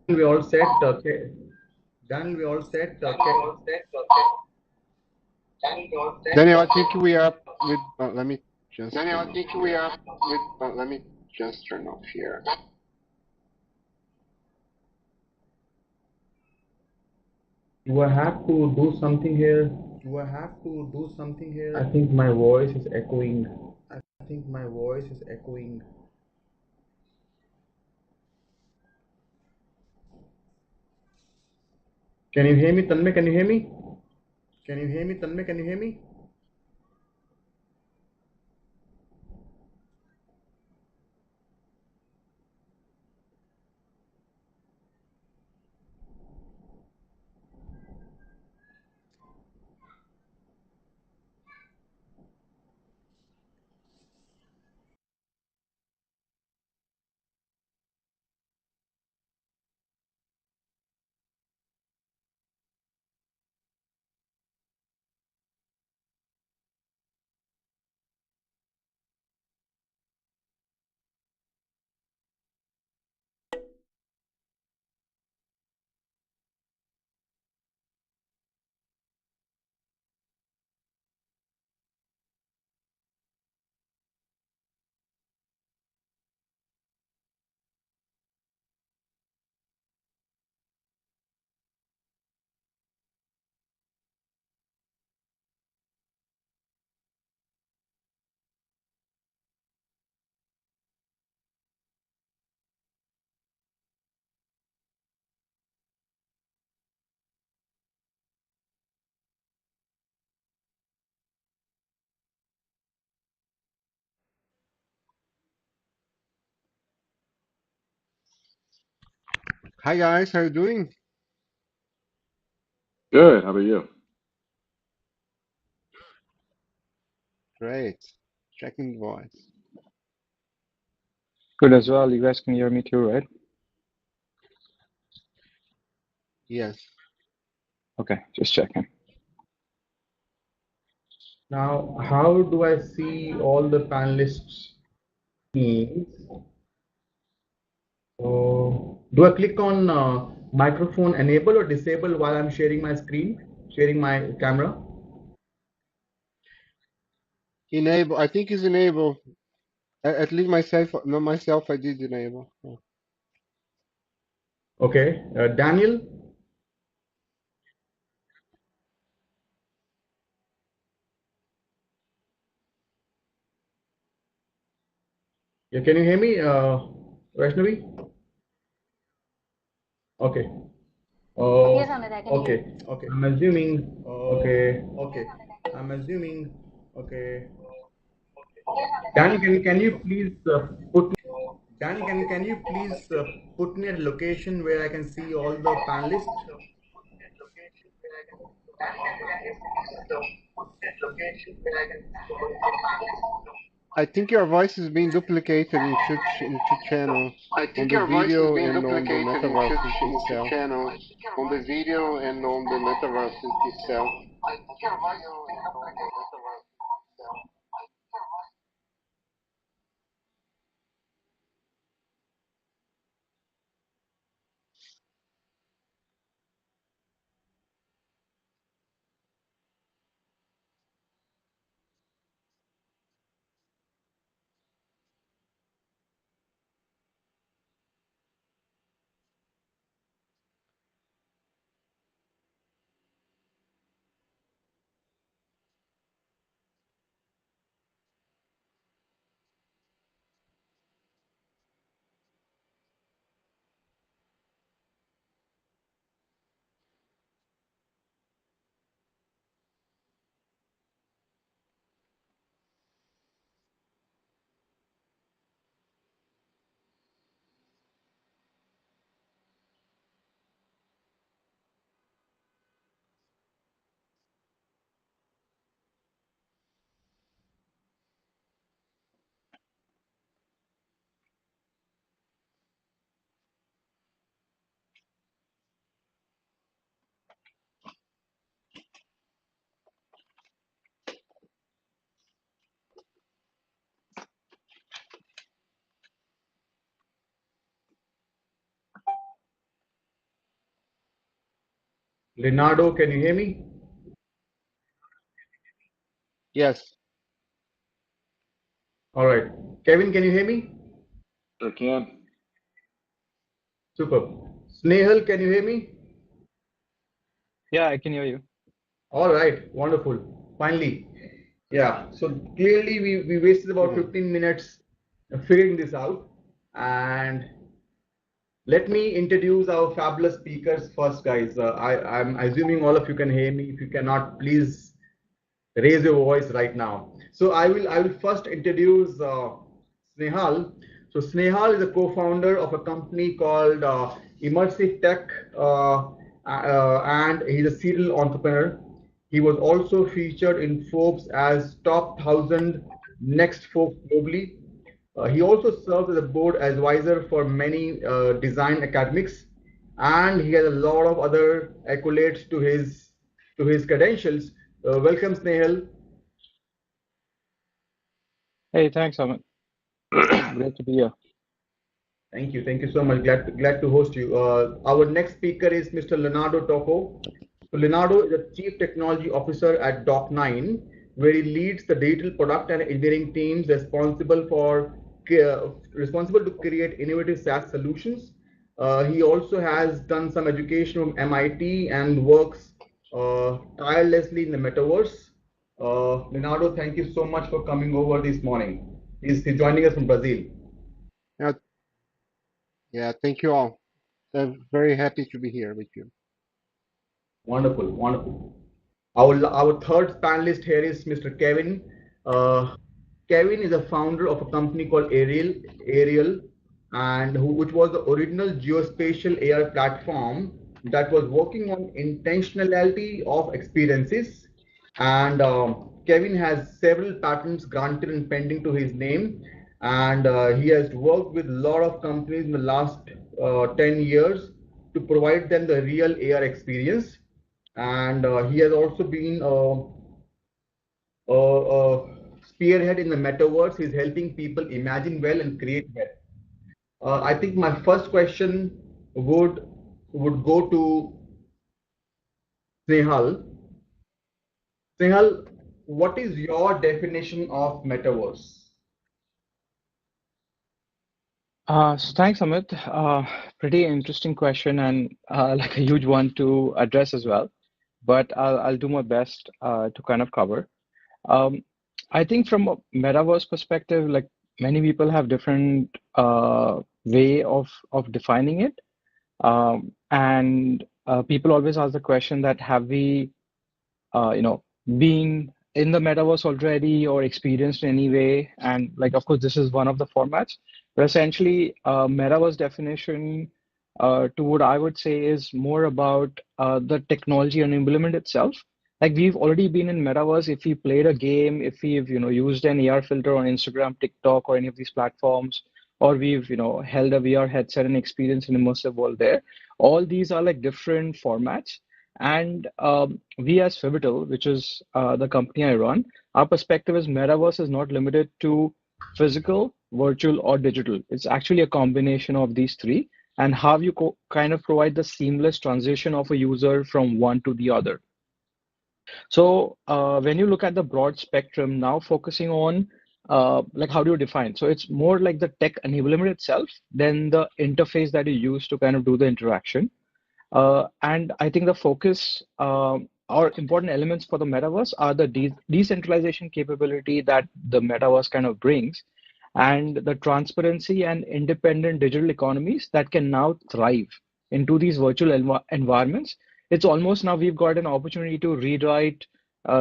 We all set. Okay. Done. We all set. Okay. Daniel, I think we are with. Let me just. Daniel, I think we are with. Let me just turn off here. Do I have to do something here? Do I have to do something here? I think my voice is echoing. I think my voice is echoing. Can you hear me, Tanmay? Can you hear me? Can you hear me, Tanmay? Can you hear me? Hi guys, how are you doing? Good. How about you? Great. Checking the voice. Good as well. You guys can hear me too, right? Yes. Okay, just checking. Now, how do I see all the panelists' names? So, do I click on microphone enable or disable while I'm sharing my screen, sharing my camera? Enable. I think it's enable. At least myself, not myself, I did enable. Yeah. Okay, Daniel, yeah, can you hear me, Vaishnavi? Okay. Yes, Amit, I can hear Okay. you. Okay. I'm assuming. Okay. Okay. I'm assuming. Okay. Daniel, can you please put Danny, can you please put me at a location where I can see all the panelists? I think your voice is being duplicated in two channels, I on think the your voice is video being and on the duplicated metaverse in two itself. channels, on the video and on the metaverse itself. Leonardo, can you hear me? Yes. All right. Kevin, can you hear me? Sure can. Super. Snehal, can you hear me? Yeah, I can hear you. All right. Wonderful. Finally. Yeah. So clearly we wasted about Mhm. 15 minutes figuring this out. And let me introduce our fabulous speakers first, guys. I'm assuming all of you can hear me. If you cannot, please raise your voice right now. So I will first introduce Snehal. So Snehal is a co-founder of a company called Immersive Tech, and he's a serial entrepreneur. He was also featured in Forbes as top 1,000 next folks globally. He also serves as a board advisor for many design academics, and he has a lot of other accolades to his credentials. Welcome, Snehal. Hey, thanks, Amit. Great to be here. Thank you so much. Glad to host you. Our next speaker is Mr. Leonardo Tocco. So Leonardo is a Chief Technology Officer at Doc9, where he leads the digital product and engineering teams responsible to create innovative SaaS solutions. He also has done some education from MIT and works tirelessly in the metaverse. Leonardo, thank you so much for coming over this morning. He's joining us from Brazil. Yeah, yeah, thank you all. I'm very happy to be here with you. Wonderful, wonderful. Our third panelist here is Mr. Kevin. Kevin is a founder of a company called Ariel, and which was the original geospatial AR platform that was working on intentionality of experiences. And Kevin has several patents granted and pending to his name, and he has worked with a lot of companies in the last 10 years to provide them the real AR experience. And he has also been spearhead in the metaverse. He's helping people imagine well and create well. I think my first question would go to Snehal. Snehal, what is your definition of metaverse? So thanks, Amit. Pretty interesting question and like a huge one to address as well. But I'll do my best to kind of cover. Um, I think from a metaverse perspective, like many people have different way of defining it. And people always ask the question that have we you know, being in the metaverse already or experienced in any way. And like, of course, this is one of the formats, but essentially, metaverse definition to what I would say is more about the technology and enablement itself. Like we've already been in metaverse if we played a game, if we've, used an AR filter on Instagram, TikTok, or any of these platforms, or we've, held a VR headset and experienced an immersive world there. All these are like different formats. And we as Pivotal, which is the company I run, our perspective is metaverse is not limited to physical, virtual, or digital. It's actually a combination of these three, and how you kind of provide the seamless transition of a user from one to the other. So when you look at the broad spectrum, now focusing on like how do you define? So it's more like the tech enablement itself than the interface that you use to kind of do the interaction. And I think the focus or important elements for the metaverse are the decentralization capability that the metaverse kind of brings, and the transparency and independent digital economies that can now thrive into these virtual environments. It's almost now we've got an opportunity to rewrite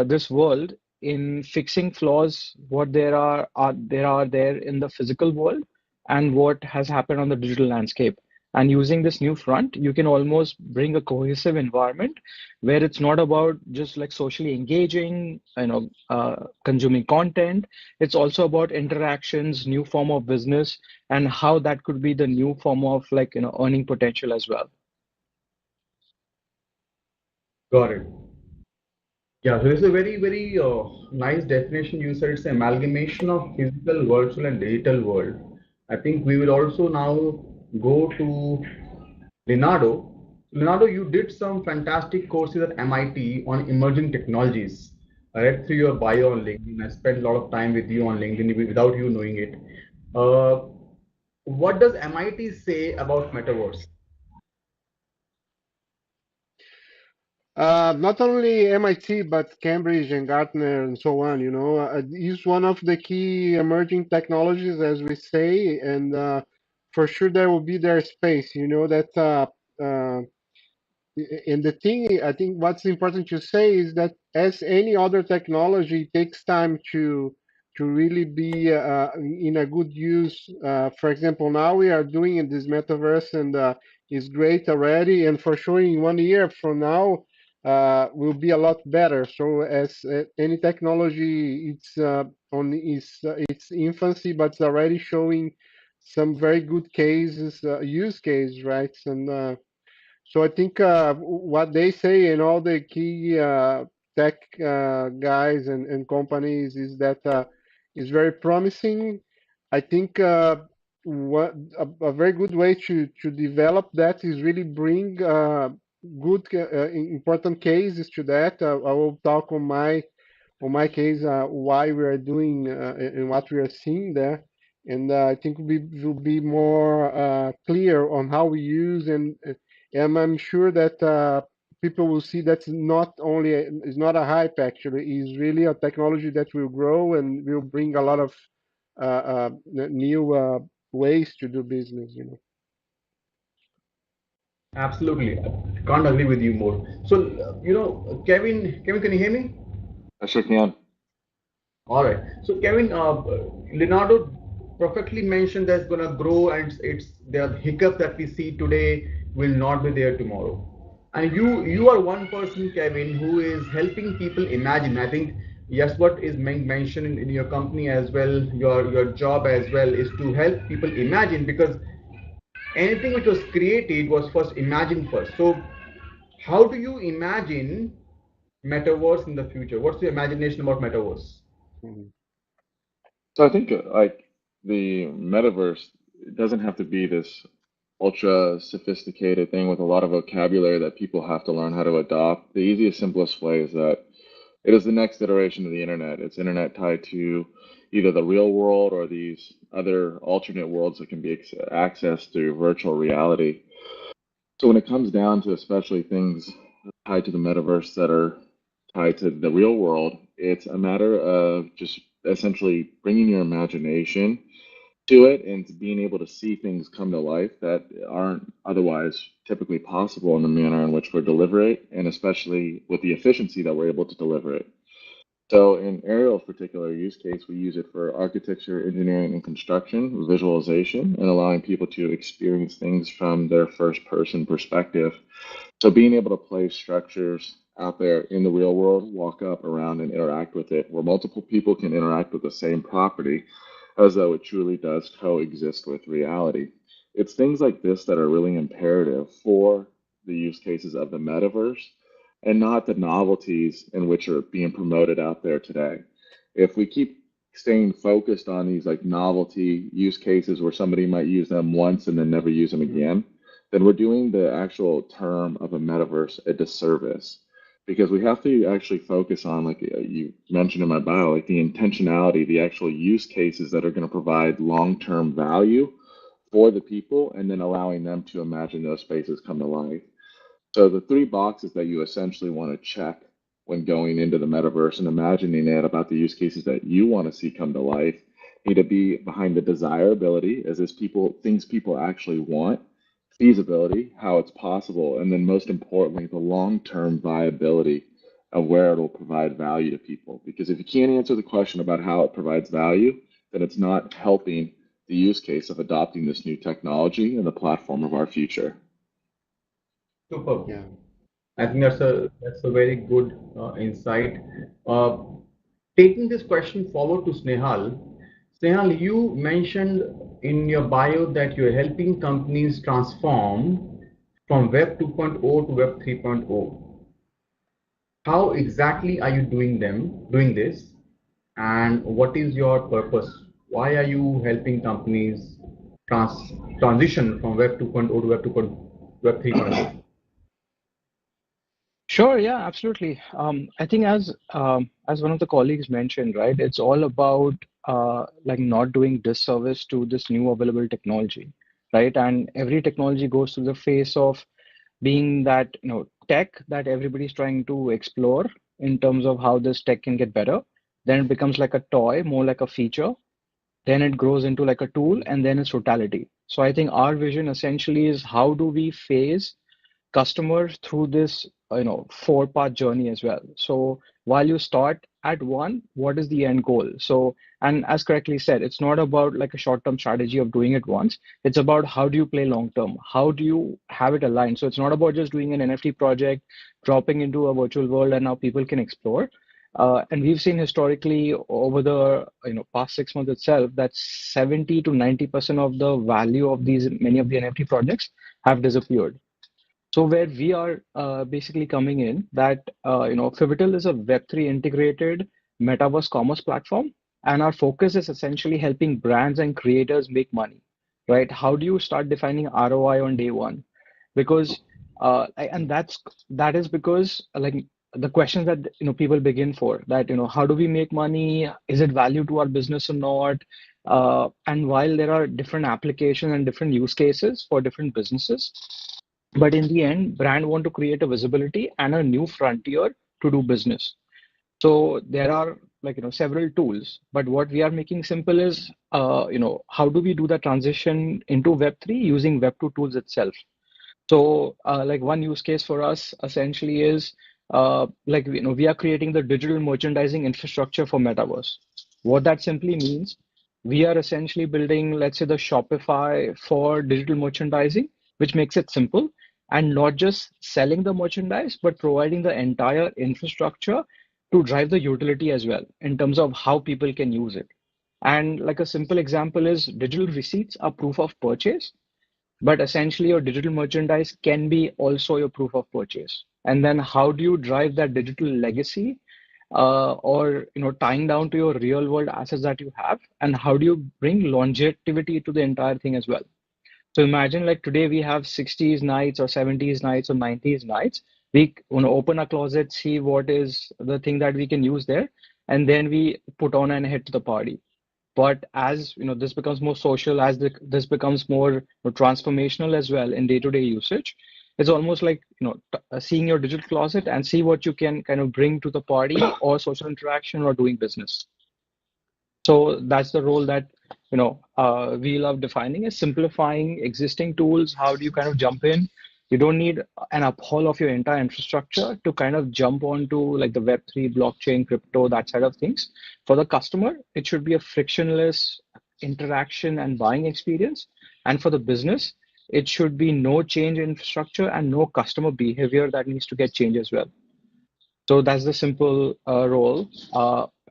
this world in fixing flaws, what there in the physical world, and what has happened on the digital landscape. And using this new front, you can almost bring a cohesive environment where it's not about just like socially engaging, consuming content. It's also about interactions, new form of business, and how that could be the new form of like, earning potential as well. Got it. Yeah, so it's a very nice definition. You said it's an amalgamation of physical, virtual, and digital world. I think we will also now go to Leonardo. Leonardo, you did some fantastic courses at MIT on emerging technologies. I read through your bio on LinkedIn. I spent a lot of time with you on LinkedIn without you knowing it. Uh, what does MIT say about metaverse? Not only MIT, but Cambridge and Gartner and so on, it's one of the key emerging technologies, as we say, and for sure there will be their space, that uh, and the thing, I think what's important to say is that as any other technology, it takes time to really be in a good use. For example, now we are doing in this metaverse, and it's great already. And for sure, in 1 year from now, will be a lot better. So as any technology, it's on its infancy, but it's already showing some very good cases, use case, right? And so I think what they say in all the key tech guys and companies is that is very promising. I think what a very good way to develop that is really bring good important cases to that. I will talk on my case, why we are doing and what we are seeing there. And I think we will be more clear on how we use, and I'm sure that people will see that's not only it's not a hype actually, it's really a technology that will grow and will bring a lot of new ways to do business. Absolutely. I can't agree with you more. So, Kevin, can you hear me? I sure can. All right. So, Kevin, Leonardo perfectly mentioned that's going to grow, and it's the hiccup that we see today will not be there tomorrow. And you are one person, Kevin, who is helping people imagine. I think yes, what is mentioned in your company as well, your job as well is to help people imagine, because anything which was created was first imagined first. So, how do you imagine metaverse in the future? What's your imagination about metaverse? Mhm. So I think like the metaverse, it doesn't have to be this ultra sophisticated thing with a lot of vocabulary that people have to learn how to adopt. The easiest, simplest way is that it is the next iteration of the internet. It's internet tied to either the real world or these other alternate worlds that can be accessed through virtual reality. So when it comes down to especially things tied to the metaverse that are tied to the real world, it's a matter of just essentially bringing your imagination to it and to being able to see things come to life that aren't otherwise typically possible in the manner in which we deliver it, and especially with the efficiency that we're able to deliver it. So in Ariel's particular use case, we use it for architecture, engineering, and construction, visualization, and allowing people to experience things from their first person perspective. So being able to place structures out there in the real world, walk up around and interact with it, where multiple people can interact with the same property as though it truly does coexist with reality. It's things like this that are really imperative for the use cases of the metaverse and not the novelties in which are being promoted out there today. If we keep staying focused on these like novelty use cases where somebody might use them once and then never use them again, then we're doing the actual term of a metaverse a disservice, because we have to actually focus on, like you mentioned in my bio, like the intentionality, the actual use cases that are going to provide long-term value for the people, and then allowing them to imagine those spaces come to life. So the three boxes that you essentially want to check when going into the metaverse and imagining it about the use cases that you want to see come to life need to be behind the desirability, as this things people actually want, feasibility, how it's possible, and then most importantly, the long-term viability of where it'll provide value to people. Because if you can't answer the question about how it provides value, then it's not helping the use case of adopting this new technology and the platform of our future. Superb. Yeah. I think that's a very good insight. Uh, Taking this question forward to Snehal. Snehal, you mentioned in your bio that you're helping companies transform from Web 2.0 to Web 3.0. How exactly are you doing this, and what is your purpose? Why are you helping companies transition from Web 2.0 to Web 3.0? Sure, yeah, absolutely. I think as one of the colleagues mentioned, right, it's all about like not doing disservice to this new available technology, right? And every technology goes through the phase of being that, tech that everybody's trying to explore in terms of how this tech can get better. Then it becomes like a toy, more like a feature. Then it grows into like a tool, and then it's totality. So I think our vision essentially is how do we phase customers through this four-part journey as well. So while you start at one, what is the end goal? So, and as correctly said, it's not about like a short-term strategy of doing it once. It's about how do you play long-term? How do you have it aligned? So it's not about just doing an NFT project, dropping into a virtual world, and now people can explore. And we've seen historically over the past 6 months itself that 70 to 90% of the value of these many of the NFT projects have disappeared. So where we are basically coming in, that Pivotal is a Web3 integrated metaverse commerce platform, and our focus is essentially helping brands and creators make money, right? How do you start defining ROI on day one? Because and that is because like the questions that people begin for that how do we make money? Is it value to our business or not? And while there are different applications and different use cases for different businesses, but in the end, brand want to create a visibility and a new frontier to do business. So there are like several tools, but what we are making simple is how do we do the transition into Web3 using Web2 tools itself. So, like one use case for us essentially is like we are creating the digital merchandising infrastructure for Metaverse. What that simply means, we are essentially building, let's say, the Shopify for digital merchandising, which makes it simple and not just selling the merchandise, but providing the entire infrastructure to drive the utility as well in terms of how people can use it. And like a simple example is digital receipts are proof of purchase, but essentially, your digital merchandise can be also your proof of purchase. And then how do you drive that digital legacy, or tying down to your real world assets that you have, and how do you bring longevity to the entire thing as well? So imagine like today we have 60s nights or 70s nights or 90s nights. We open a closet, see what is the thing that we can use there, and then we put on and head to the party. But as this becomes more social, as this becomes more transformational as well in day-to-day usage, it's almost like seeing your digital closet and see what you can kind of bring to the party or social interaction or doing business. So that's the role that we love defining, is simplifying existing tools. How do you kind of jump in? You don't need an uphaul of your entire infrastructure to kind of jump onto like the Web3, blockchain, crypto, that side of things. For the customer, it should be a frictionless interaction and buying experience. And for the business, it should be no change in infrastructure and no customer behavior that needs to get changed as well. So that's the simple role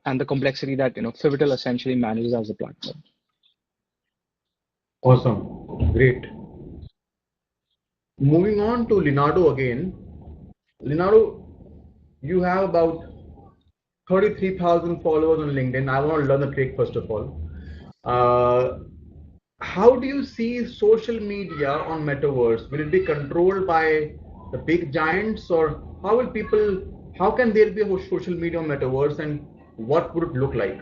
and the complexity that Pivotal essentially manages as a platform. Awesome. Great. Moving on to Leonardo again. Leonardo, you have about 33,000 followers on LinkedIn. I want to learn the trick first of all. Uh, how do you see social media on Metaverse? Will it be controlled by the big giants, or how will people? How can there be a social media on Metaverse, and what would it look like?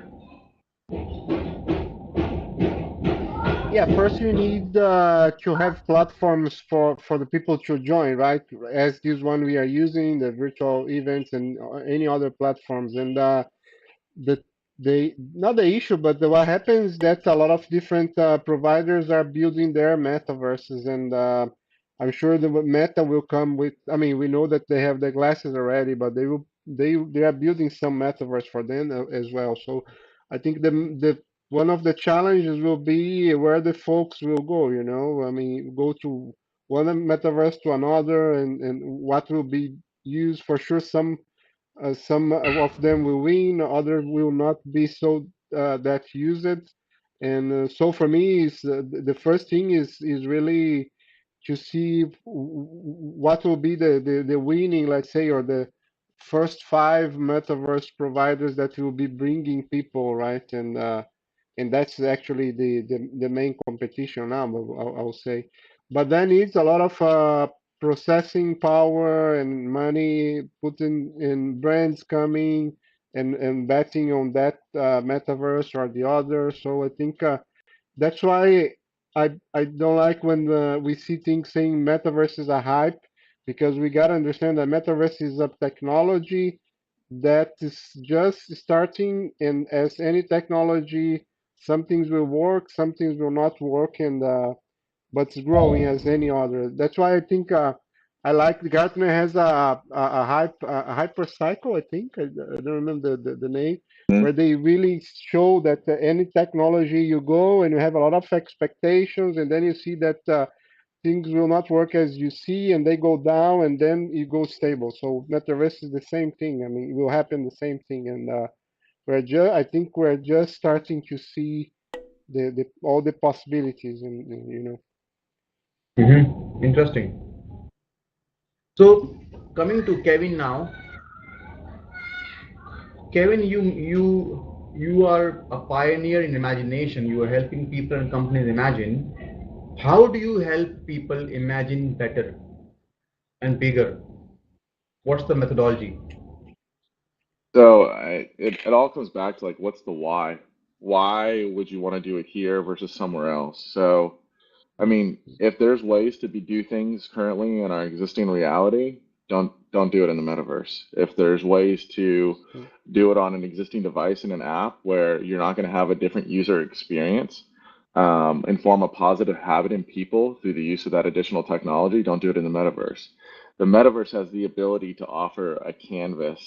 Yeah, first you need to have platforms for the people to join, right? As this one we are using, the virtual events and any other platforms. And the not the issue, but what happens that a lot of different providers are building their metaverses, and I'm sure the Meta will come with. I mean, we know that they have the glasses already, but they are building some metaverse for them as well. So I think the one of the challenges will be where the folks will go. I mean, go to one metaverse to another, and what will be used for sure. Some of them will win, others will not be so that used. And so for me, the first thing is really to see what will be the winning, let's say, or the first five metaverse providers that will be bringing people, right? And that's actually the main competition now, I'll say. But then it's a lot of processing power and money put in brands coming and betting on that metaverse or the other. So I think that's why I don't like when we see things saying metaverse is a hype, because we got to understand that metaverse is a technology that is just starting, and as any technology, some things will work, some things will not work, and but it's growing as any other. That's why I think I like Gartner has a hyper cycle. I think I don't remember the name, Mhm. where they really show that any technology you go and you have a lot of expectations, and then you see that things will not work as you see, and they go down, and then you go stable. So metaverse is the same thing. I mean, it will happen the same thing, and I think we're just starting to see the all the possibilities, and you know. Interesting. So coming to Kevin now. Kevin, you are a pioneer in imagination. You are helping people and companies imagine. How do you help people imagine better and bigger? What's the methodology? So it all comes back to like, what's the why? Why would you want to do it here versus somewhere else? So, I mean, if there's ways to do things currently in our existing reality, don't do it in the metaverse. If there's ways to do it on an existing device in an app where you're not going to have a different user experience, and form a positive habit in people through the use of that additional technology, don't do it in the metaverse. The metaverse has the ability to offer a canvas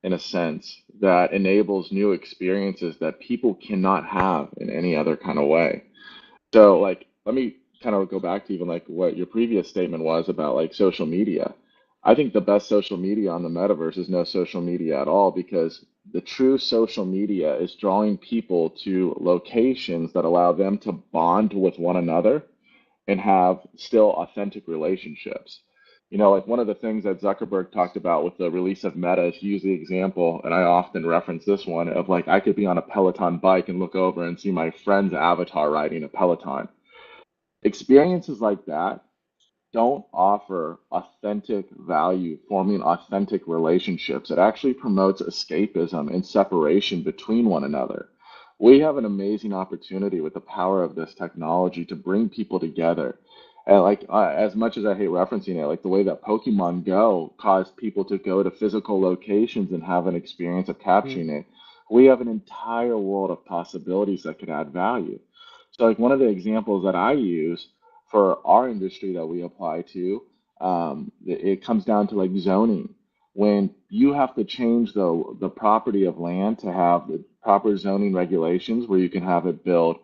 in a sense that enables new experiences that people cannot have in any other kind of way. So, like, let me kind of go back to even like what your previous statement was about like social media. I think the best social media on the metaverse is no social media at all, because the true social media is drawing people to locations that allow them to bond with one another and have still authentic relationships. You know, like one of the things that Zuckerberg talked about with the release of Meta, he used the example, and I often reference this one, of like I could be on a Peloton bike and look over and see my friend's avatar riding a Peloton. Experiences like that don't offer authentic value, forming authentic relationships. It actually promotes escapism and separation between one another. We have an amazing opportunity with the power of this technology to bring people together. And like as much as I hate referencing it, like the way that Pokemon Go caused people to go to physical locations and have an experience of Mm, capturing it, we have an entire world of possibilities that could add value. So like one of the examples that I use for our industry that we apply to, it comes down to like zoning. When you have to change the property of land to have the proper zoning regulations where you can have it built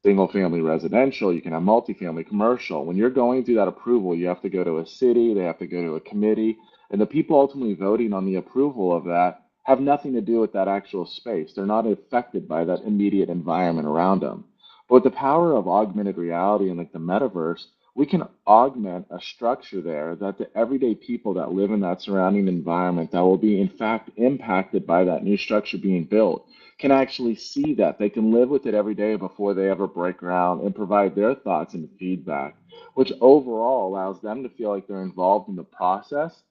single family residential, you can have multifamily commercial. When you're going through that approval, you have to go to a city, they have to go to a committee, and the people ultimately voting on the approval of that have nothing to do with that actual space. They're not affected by that immediate environment around them. But with the power of augmented reality and like the metaverse, we can augment a structure there that the everyday people that live in that surrounding environment that will be in fact impacted by that new structure being built can actually see that. They can live with it every day before they ever break ground and provide their thoughts and feedback, which overall allows them to feel like they're involved in the process,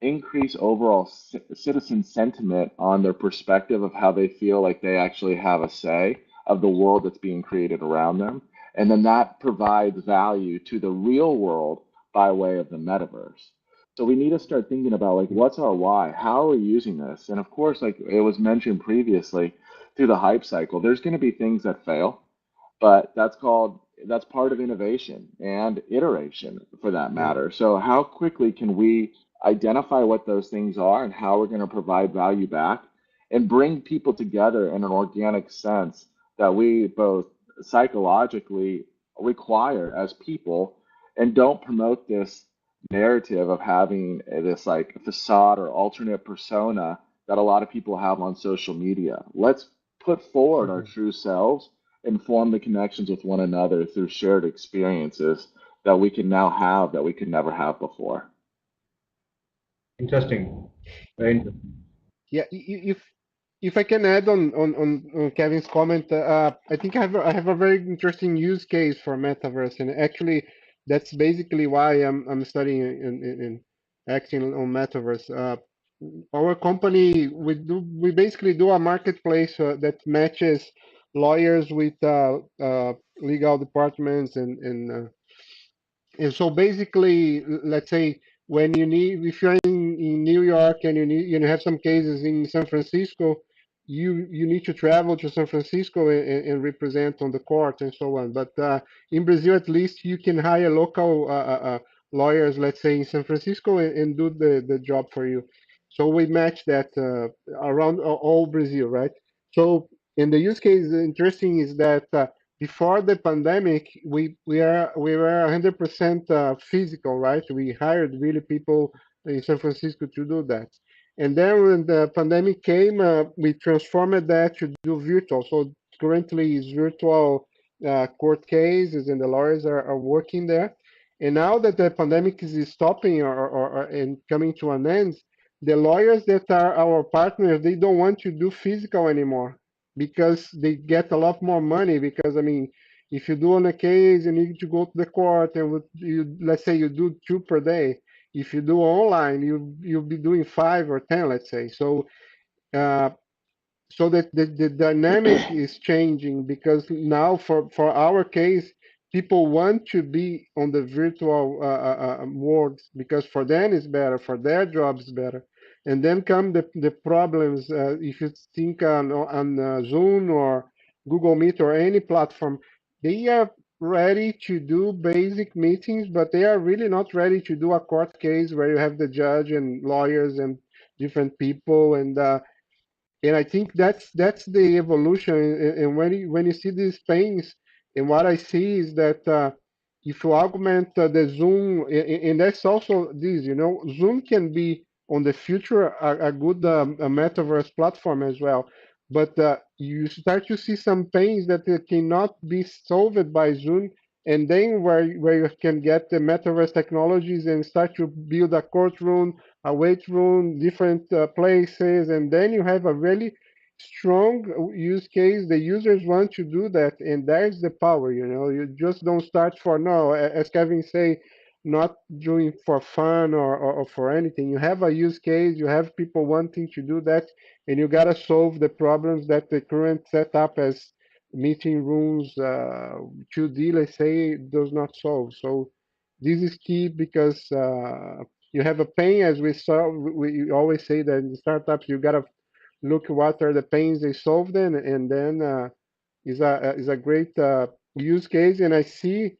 increase overall citizen sentiment on their perspective of how they feel like they actually have a say of the world that's being created around them. And then that provides value to the real world by way of the metaverse. So we need to start thinking about like what's our why? How are we using this? And of course, like it was mentioned previously through the hype cycle, there's going to be things that fail, but that's part of innovation and iteration for that mm, matter. So how quickly can we identify what those things are and how we're going to provide value back and bring people together in an organic sense that we both psychologically require as people, and don't promote this narrative of having this like facade or alternate persona that a lot of people have on social media. Let's put forward our mhm. true selves and form the connections with one another through shared experiences that we can now have that we could never have before. Interesting. Very interesting. Yeah, if I can add on Kevin's comment, I think I have a very interesting use case for metaverse, and actually that's basically why I'm studying in acting on metaverse. Our company, we basically do a marketplace that matches lawyers with legal departments and so basically, let's say when you need, if you're in New York and you have some cases in San Francisco, you need to travel to San Francisco and represent on the court and so on. But in Brazil, at least you can hire local lawyers, let's say in San Francisco, and do the job for you. So we match that around all Brazil, right? So in the use case, interesting is that. Before the pandemic, we were 100% physical, right? We hired really people in San Francisco to do that. And then when the pandemic came, we transformed that to do virtual. So currently it's virtual court cases and the lawyers are working there. And now that the pandemic is stopping or and coming to an end, the lawyers that are our partners, they don't want to do physical anymore because they get a lot more money. Because I mean, if you do on a case, you need to go to the court, and let's say you do 2 per day. If you do online, you'll be doing 5 or 10, let's say. Uh, so that the dynamic is changing because now for our case people want to be on the virtual world because for them it's better, for their jobs better. And then come the problems. If you think on Zoom or Google Meet or any platform, they are ready to do basic meetings, but they are really not ready to do a court case where you have the judge and lawyers and different people. And I think that's the evolution. And when you see these things, and what I see is that if you augment the Zoom, and that's also this, Zoom can be on the future a good a metaverse platform as well. But you start to see some things that cannot be solved by Zoom, and then where you can get the metaverse technologies and start to build a courtroom, a wait room, different places, and then you have a really strong use case. The users want to do that, and there's the power. You just don't start for no, as Kevin say, not doing for fun or for anything. You have a use case, you have people wanting to do that, and you gotta solve the problems that the current setup as meeting rooms 2D, let's say, does not solve. So this is key because you have a pain, as we saw. We always say that in startups, you gotta look what are the pains they solved, and then is a great use case. And I see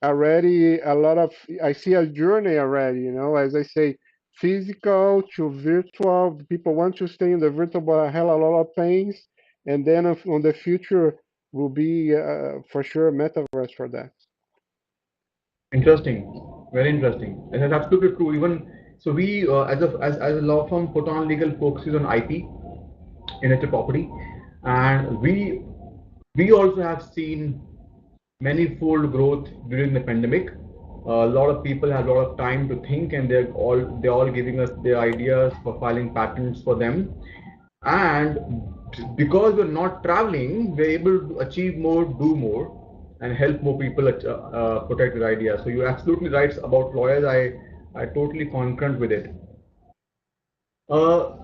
already I see a journey already. As I say, physical to virtual. People want to stay in the virtual, but hell, a lot of pains. And then on the future will be for sure metaverse for that. Interesting, very interesting. And that's absolutely true. Even so, we as a law firm, put on legal focuses on IP, intellectual property, and we also have seen manifold growth during the pandemic. A lot of people have a lot of time to think, and they're all giving us their ideas for filing patents for them. And because we're not traveling, we're able to achieve more, do more, and help more people protect their ideas. So you're absolutely right about lawyers. I totally concurrent with it. Uh,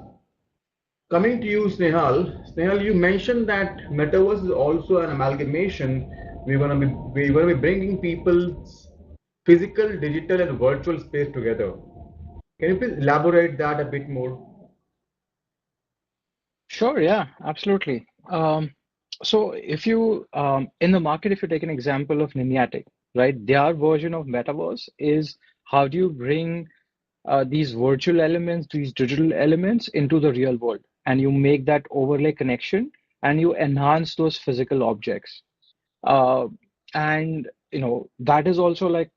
Coming to you, Snehal. Snehal, you mentioned that metaverse is also an amalgamation. We're gonna be bringing people's physical, digital, and virtual space together. Can you please elaborate that a bit more? Sure, yeah, absolutely. So if you in the market, if you take an example of Ninjatic, right, their version of metaverse is how do you bring these virtual elements, these digital elements into the real world, and you make that overlay connection and you enhance those physical objects. Uh, and that is also like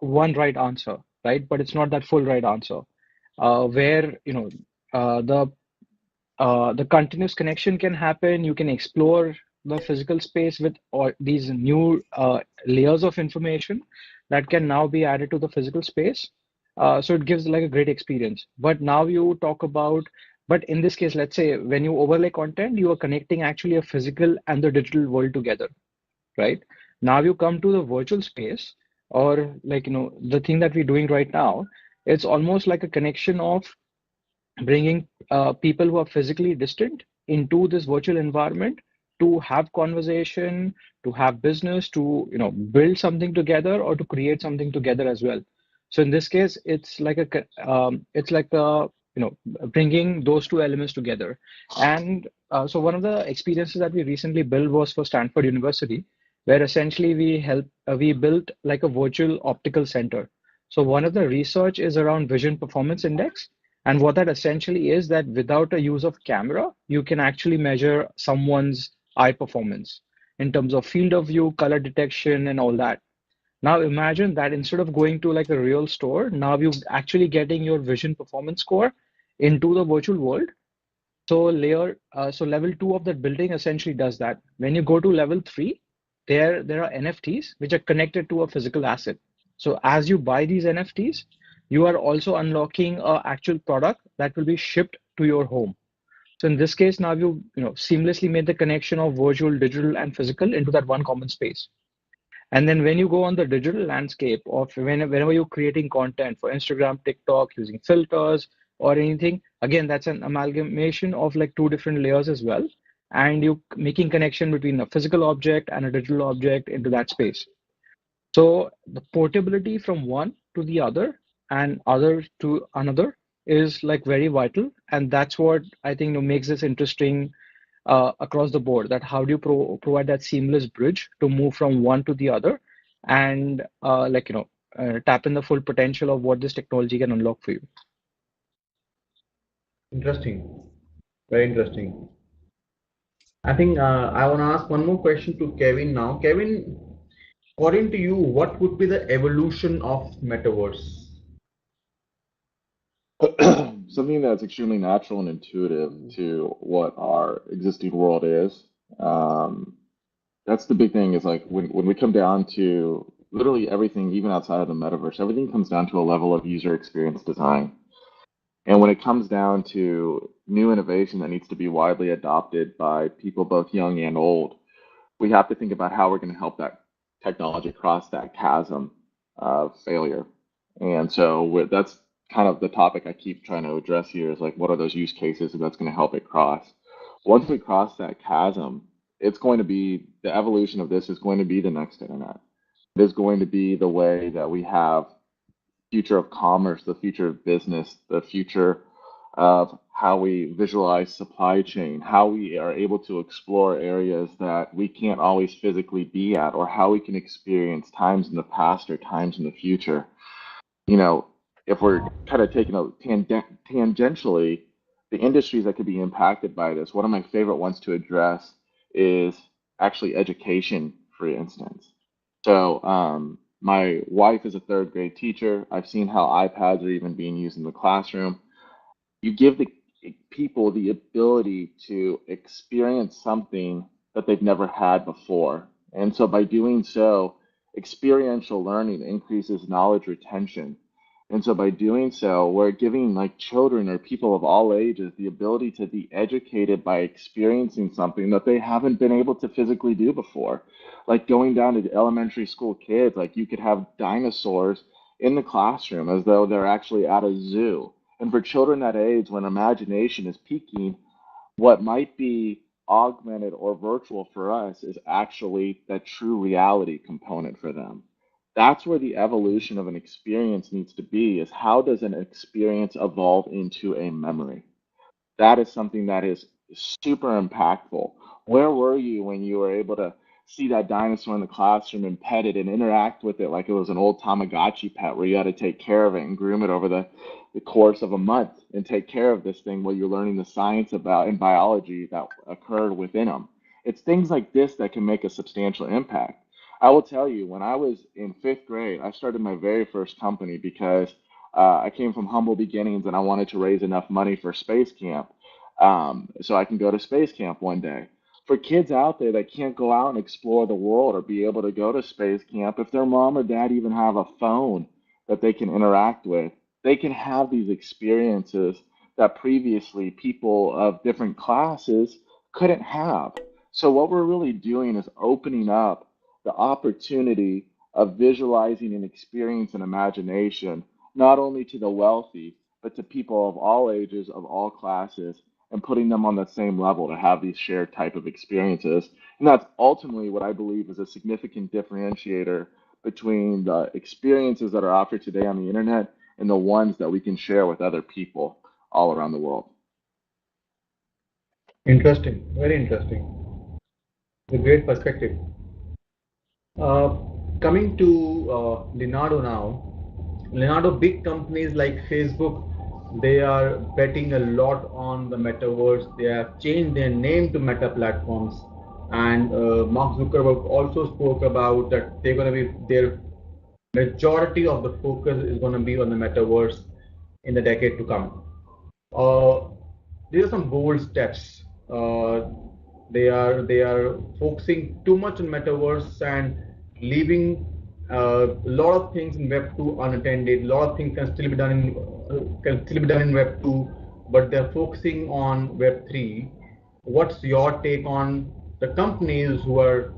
one right answer, right? But it's not that full right answer. Where the continuous connection can happen. You can explore the physical space with all these new layers of information that can now be added to the physical space. So it gives like a great experience. But now you talk about, but in this case, let's say when you overlay content, you are connecting actually a physical and the digital world together, right? Now you come to the virtual space, or like, the thing that we're doing right now, it's almost like a connection of bringing people who are physically distant into this virtual environment to have conversation, to have business, to build something together or to create something together as well. So in this case, it's like a bringing those two elements together. And so one of the experiences that we recently built was for Stanford University, where essentially we built like a virtual optical center. So one of the research is around vision performance index, and what that essentially is that without a use of camera, you can actually measure someone's eye performance in terms of field of view, color detection, and all that. Now imagine that instead of going to like a real store, now you're actually getting your vision performance score into the virtual world. So level two of that building essentially does that. When you go to level three, there are NFTs which are connected to a physical asset. So as you buy these NFTs, you are also unlocking a actual product that will be shipped to your home. So in this case, now you seamlessly made the connection of virtual, digital, and physical into that one common space. And then when you go on the digital landscape of whenever you're creating content for Instagram, TikTok, using filters or anything, again, that's an amalgamation of like two different layers as well. And you making connection between a physical object and a digital object into that space. So the portability from one to the other and other to another is like very vital. And that's what I think makes this interesting across the board, that how do you provide that seamless bridge to move from one to the other and tap in the full potential of what this technology can unlock for you. Interesting. Very interesting. I think I want to ask one more question to Kevin now. Kevin, according to you, what would be the evolution of metaverse? Something that's extremely natural and intuitive to what our existing world is. That's the big thing is like when we come down to literally everything, even outside of the metaverse, everything comes down to a level of user experience design. And when it comes down to new innovation that needs to be widely adopted by people both young and old, we have to think about how we're going to help that technology cross that chasm of failure. And so that's kind of the topic I keep trying to address here is like, what are those use cases that's going to help it cross? Once we cross that chasm, it's going to be the evolution of this is going to be the next internet. It is going to be the way that we have future of commerce, the future of business, the future of how we visualize supply chain, how we are able to explore areas that we can't always physically be at, or how we can experience times in the past or times in the future. If we're kind of taking a tangentially, the industries that could be impacted by this, one of my favorite ones to address is actually education, for instance. So, my wife is a third grade teacher. I've seen how iPads are even being used in the classroom. You give the people the ability to experience something that they've never had before. And so by doing so, experiential learning increases knowledge retention. And so by doing so, we're giving like children or people of all ages the ability to be educated by experiencing something that they haven't been able to physically do before. Like going down to elementary school kids, like you could have dinosaurs in the classroom as though they're actually at a zoo. And for children that age, when imagination is peaking, what might be augmented or virtual for us is actually that true reality component for them. That's where the evolution of an experience needs to be, is how does an experience evolve into a memory? That is something that is super impactful. Where were you when you were able to see that dinosaur in the classroom and pet it and interact with it like it was an old Tamagotchi pet where you had to take care of it and groom it over the course of a month and take care of this thing while you're learning the science about and biology that occurred within them? It's things like this that can make a substantial impact. I will tell you, when I was in fifth grade, I started my very first company because I came from humble beginnings and I wanted to raise enough money for space camp so I can go to space camp one day. For kids out there that can't go out and explore the world or be able to go to space camp, if their mom or dad even have a phone that they can interact with, they can have these experiences that previously people of different classes couldn't have. So what we're really doing is opening up the opportunity of visualizing an experience and imagination, not only to the wealthy, but to people of all ages, of all classes, and putting them on the same level to have these shared type of experiences. And that's ultimately what I believe is a significant differentiator between the experiences that are offered today on the internet and the ones that we can share with other people all around the world. Interesting, very interesting. A great perspective. Uh, Coming to Leonardo now. Leonardo, big companies like Facebook, they are betting a lot on the metaverse. They have changed their name to Meta Platforms, and Mark Zuckerberg also spoke about that they're going to be their majority of the focus is going to be on the metaverse in the decade to come. Uh, these are some bold steps. They are focusing too much on metaverse and leaving a lot of things in Web 2 unattended. A lot of things can still be done in Web 2, but they're focusing on Web 3. What's your take on the companies who are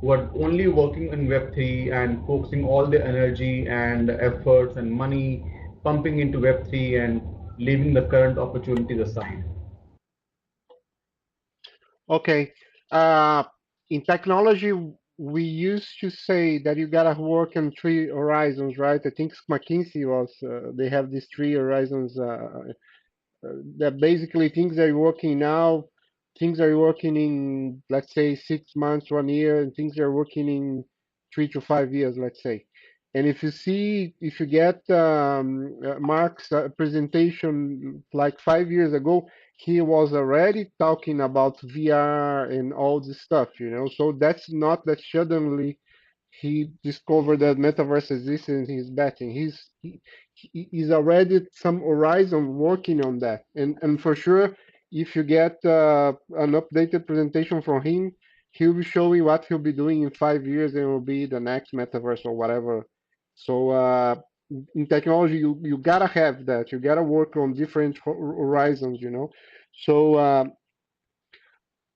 only working in Web 3 and focusing all their energy and efforts and money pumping into Web 3 and leaving the current opportunities aside? Okay. In technology, we used to say that you gotta work on three horizons, right? I think McKinsey was, they have these three horizons that basically things are working now, things are working in, let's say, 6 months, 1 year, and things are working in 3 to 5 years, let's say. And if you see, if you get Mark's presentation like 5 years ago, he was already talking about VR and all this stuff, you know. So that's not that suddenly he discovered that metaverse exists and he's betting. He's already some horizon working on that. And for sure, if you get an updated presentation from him, he'll be showing what he'll be doing in 5 years and it will be the next metaverse or whatever. So in technology, you gotta have that. You gotta work on different horizons, you know. So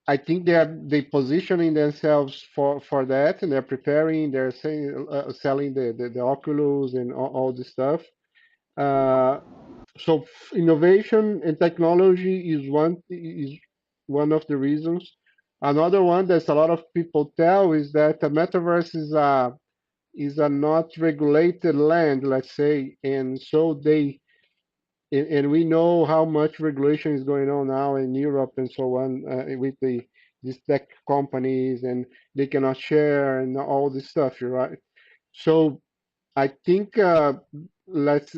I think they positioning themselves for that, and they're preparing. They're saying, selling the Oculus and all this stuff. Uh, so innovation and technology is one of the reasons. Another one that a lot of people tell is that the metaverse is a not regulated land, let's say, and so and we know how much regulation is going on now in Europe and so on with these tech companies, and they cannot share and all this stuff. You're right. So I think let's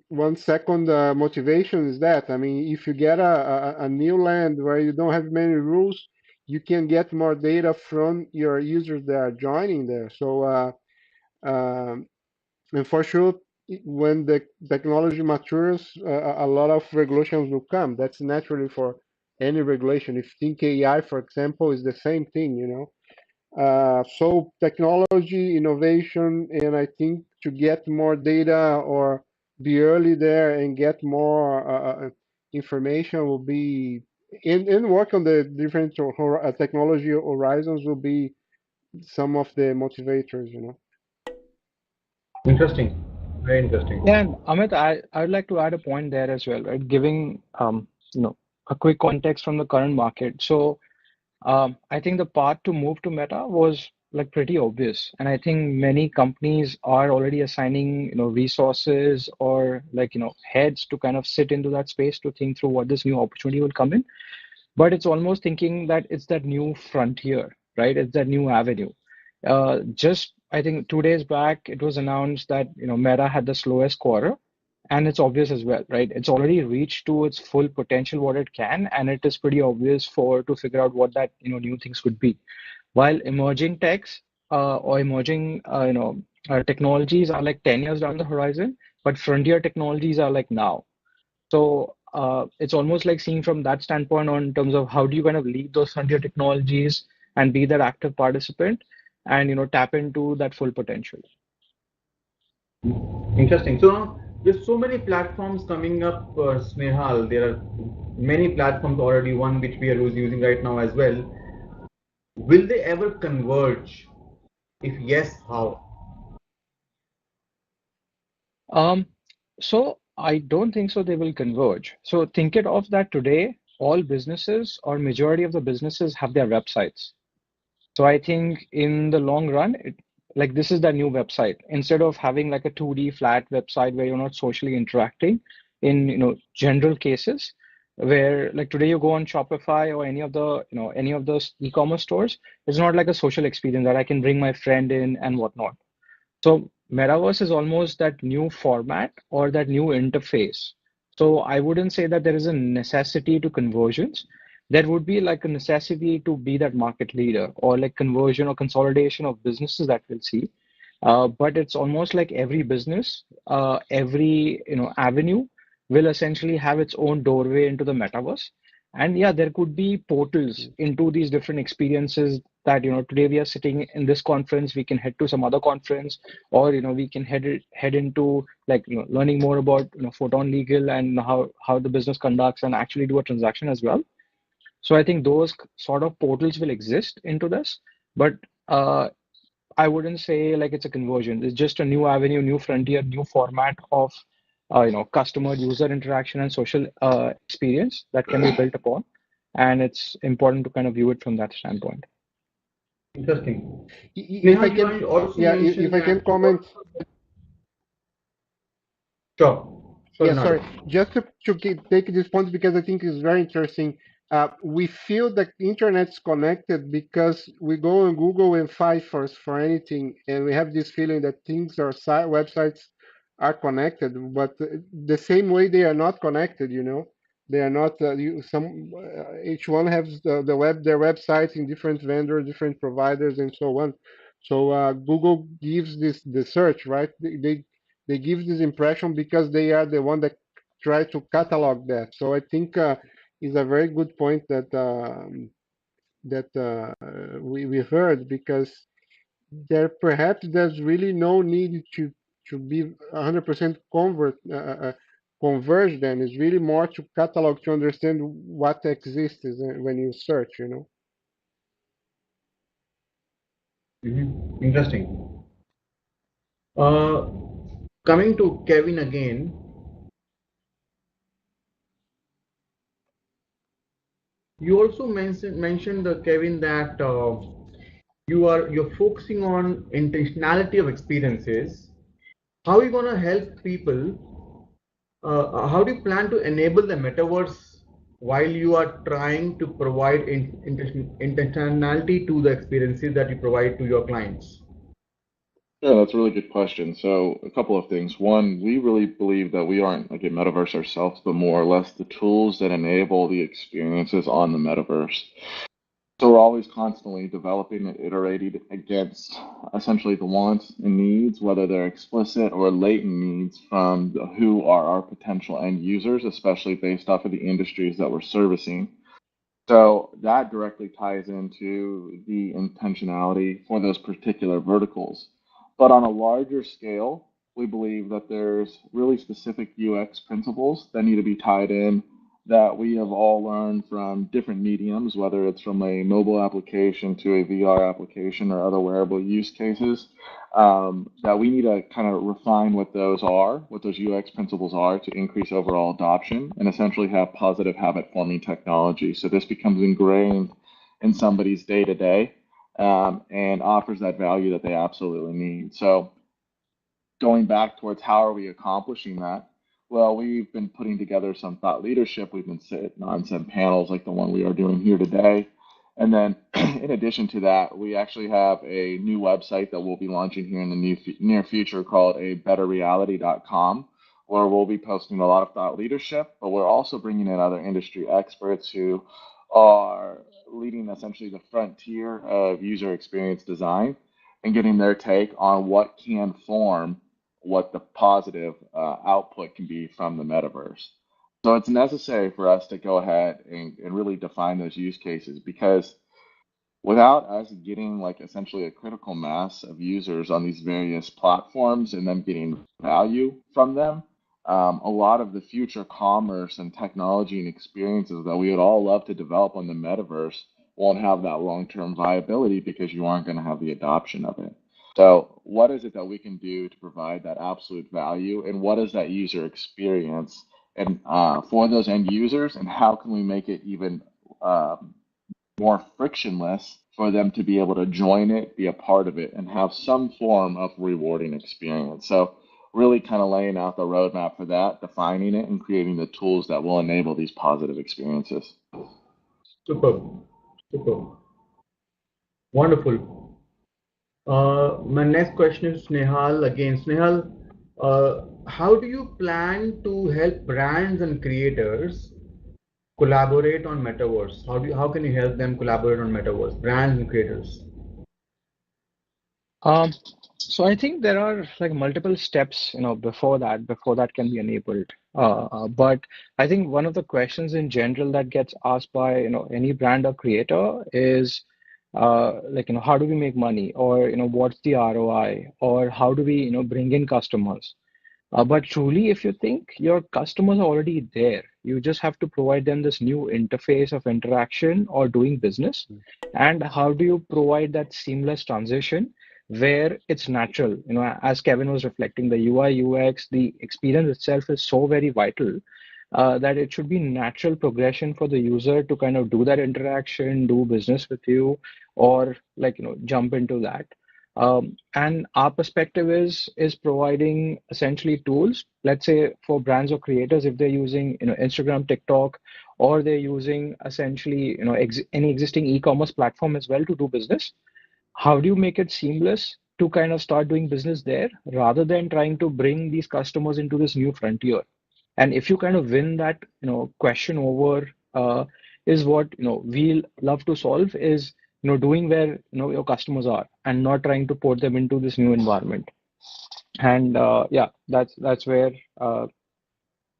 1 second motivation is that. I mean, if you get a new land where you don't have many rules, you can get more data from your users that are joining there. So um, and for sure, when the technology matures, a lot of regulations will come. That's naturally for any regulation. If you think AI, for example, is the same thing, you know. So technology, innovation, and I think to get more data or be early there and get more information will be, and work on the different technology horizons will be some of the motivators, you know. Interesting, very interesting. Yeah, and Amit, I would like to add a point there as well, right? Giving you know, a quick context from the current market. So I think the path to move to Meta was like pretty obvious, and I think many companies are already assigning, you know, resources or like, you know, heads to kind of sit into that space to think through what this new opportunity will come in. But it's almost thinking that it's that new frontier, right? It's that new avenue. Just I think 2 days back, it was announced that, you know, Meta had the slowest quarter, and it's obvious as well, right? It's already reached to its full potential what it can, and it is pretty obvious for to figure out what that, you know, new things could be. While emerging techs or emerging technologies are like 10 years down the horizon, but frontier technologies are like now. So it's almost like seeing from that standpoint on in terms of how do you kind of lead those frontier technologies and be that active participant and, you know, tap into that full potential. Interesting. So now there's so many platforms coming up, Snehal. There are many platforms already. One which we are using right now as well. Will they ever converge? If yes, how? So I don't think so they will converge. So think it of that today, all businesses or majority of the businesses have their websites. So I think in the long run, like this is the new website. Instead of having like a 2D flat website where you're not socially interacting in, general cases, where like today you go on Shopify or any of those e-commerce stores, it's not like a social experience that I can bring my friend in and whatnot. So Metaverse is almost that new format or that new interface. So I wouldn't say that there is a necessity to conversions. There would be like a necessity to be that market leader or like conversion or consolidation of businesses that we'll see. But it's almost like every business, every avenue will essentially have its own doorway into the metaverse. And yeah, there could be portals into these different experiences that today we are sitting in this conference, we can head to some other conference, or we can head into like learning more about photon legal and how the business conducts and actually do a transaction as well. So I think those sort of portals will exist into this, but uh, I wouldn't say like it's a conversion. It's just a new avenue, new frontier, new format of customer user interaction and social experience that can be built upon. And it's important to kind of view it from that standpoint. Interesting. If I Neha, can, you also yeah, if mentioned I can that you comment. sure. Sorry, Yeah, sorry. Nader. Just take this point because I think it's very interesting. We feel that internet's connected because we go on Google and find for anything, and we have this feeling that things or websites are connected, but the same way they are not connected. They are not. Each one has their websites in different vendors, different providers, and so on. So Google gives this the search, right? They give this impression because they are the one that try to catalog that. So I think is a very good point that we heard because there's really no need to be 100% converge. Then it's really more to catalog to understand what exists when you search. Interesting. Uh, Coming to Kevin again, you also mentioned Kevin that you're focusing on intentionality of experiences. How are you gonna help people? How do you plan to enable the metaverse while you are trying to provide intentionality to the experiences that you provide to your clients? Yeah, that's a really good question. So, a couple of things. One, we really believe that we aren't like a metaverse ourselves, but more or less the tools that enable the experiences on the metaverse. So, we're always constantly developing and iterating against essentially the wants and needs, whether they're explicit or latent needs from who are our potential end users, especially based off of the industries that we're servicing. So that directly ties into the intentionality for those particular verticals. But on a larger scale, we believe that there's really specific UX principles that need to be tied in that we have all learned from different mediums, whether it's from a mobile application to a VR application or other wearable use cases, that we need to kind of refine what those are, what those UX principles are to increase overall adoption and essentially have positive habit forming technology. So this becomes ingrained in somebody's day to day and offers that value that they absolutely need. So going back towards how are we accomplishing that? Well, we've been putting together some thought leadership. We've been sitting on some panels like the one we are doing here today. And then, in addition to that, we actually have a new website that we'll be launching here in the near future called a betterreality.com, where we'll be posting a lot of thought leadership, but we're also bringing in other industry experts who are leading essentially the frontier of user experience design and getting their take on what can form what the positive output can be from the metaverse. So it's necessary for us to go ahead and really define those use cases because without us getting like essentially a critical mass of users on these various platforms and them getting value from them, a lot of the future commerce and technology and experiences that we would all love to develop on the metaverse won't have that long-term viability because you aren't going to have the adoption of it. So what is it that we can do to provide that absolute value, and what is that user experience and for those end users, and how can we make it even more frictionless for them to be able to join it, be a part of it, and have some form of rewarding experience. So really kind of laying out the roadmap for that, defining it, and creating the tools that will enable these positive experiences. Super, super, wonderful. My next question is Snehal again. Snehal, how do you plan to help brands and creators collaborate on Metaverse? How can you help them collaborate on Metaverse, brands and creators? Um, so I think there are like multiple steps, before that can be enabled. But I think one of the questions in general that gets asked by, any brand or creator is, how do we make money, or, what's the ROI, or how do we, bring in customers? But truly, if you think your customers are already there, you just have to provide them this new interface of interaction or doing business. And how do you provide that seamless transition where it's natural? As Kevin was reflecting, the UI, UX, the experience itself is so very vital that it should be natural progression for the user to kind of do that interaction, do business with you, or jump into that. And our perspective is providing essentially tools, let's say for brands or creators, if they're using Instagram, TikTok, or they're using essentially any existing e-commerce platform as well to do business. How do you make it seamless to kind of start doing business there rather than trying to bring these customers into this new frontier? And if you kind of win that question over, is what we love to solve is doing where your customers are and not trying to port them into this new environment. And yeah, that's where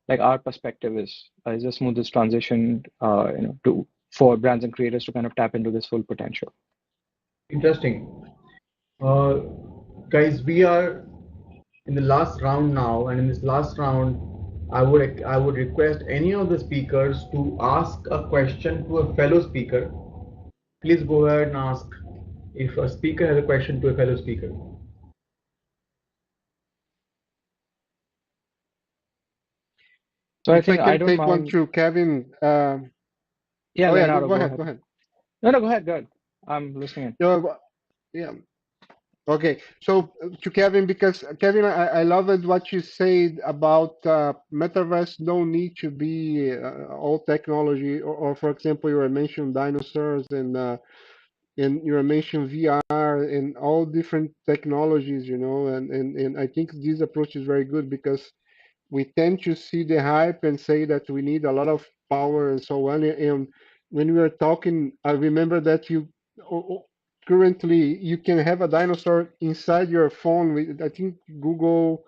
like our perspective is a smoothest transition to for brands and creators to kind of tap into this full potential. Interesting. Uh, Guys, we are in the last round now, and in this last round, I would request any of the speakers to ask a question to a fellow speaker. Please go ahead and ask if a speaker has a question to a fellow speaker. So I If I think I can don't take one mind. through Kevin. Yeah, Oh yeah, Leonardo, go go ahead, go ahead. ahead. No, go ahead, go ahead. I'm listening in. Yeah, okay. So to Kevin, because Kevin, I love it what you said about metaverse. No need to be all technology, or for example, you were mentioning dinosaurs and you were mentioning VR and all different technologies, and I think this approach is very good because we tend to see the hype and say that we need a lot of power and so on. And when we were talking, I remember that currently you can have a dinosaur inside your phone. With, I think Google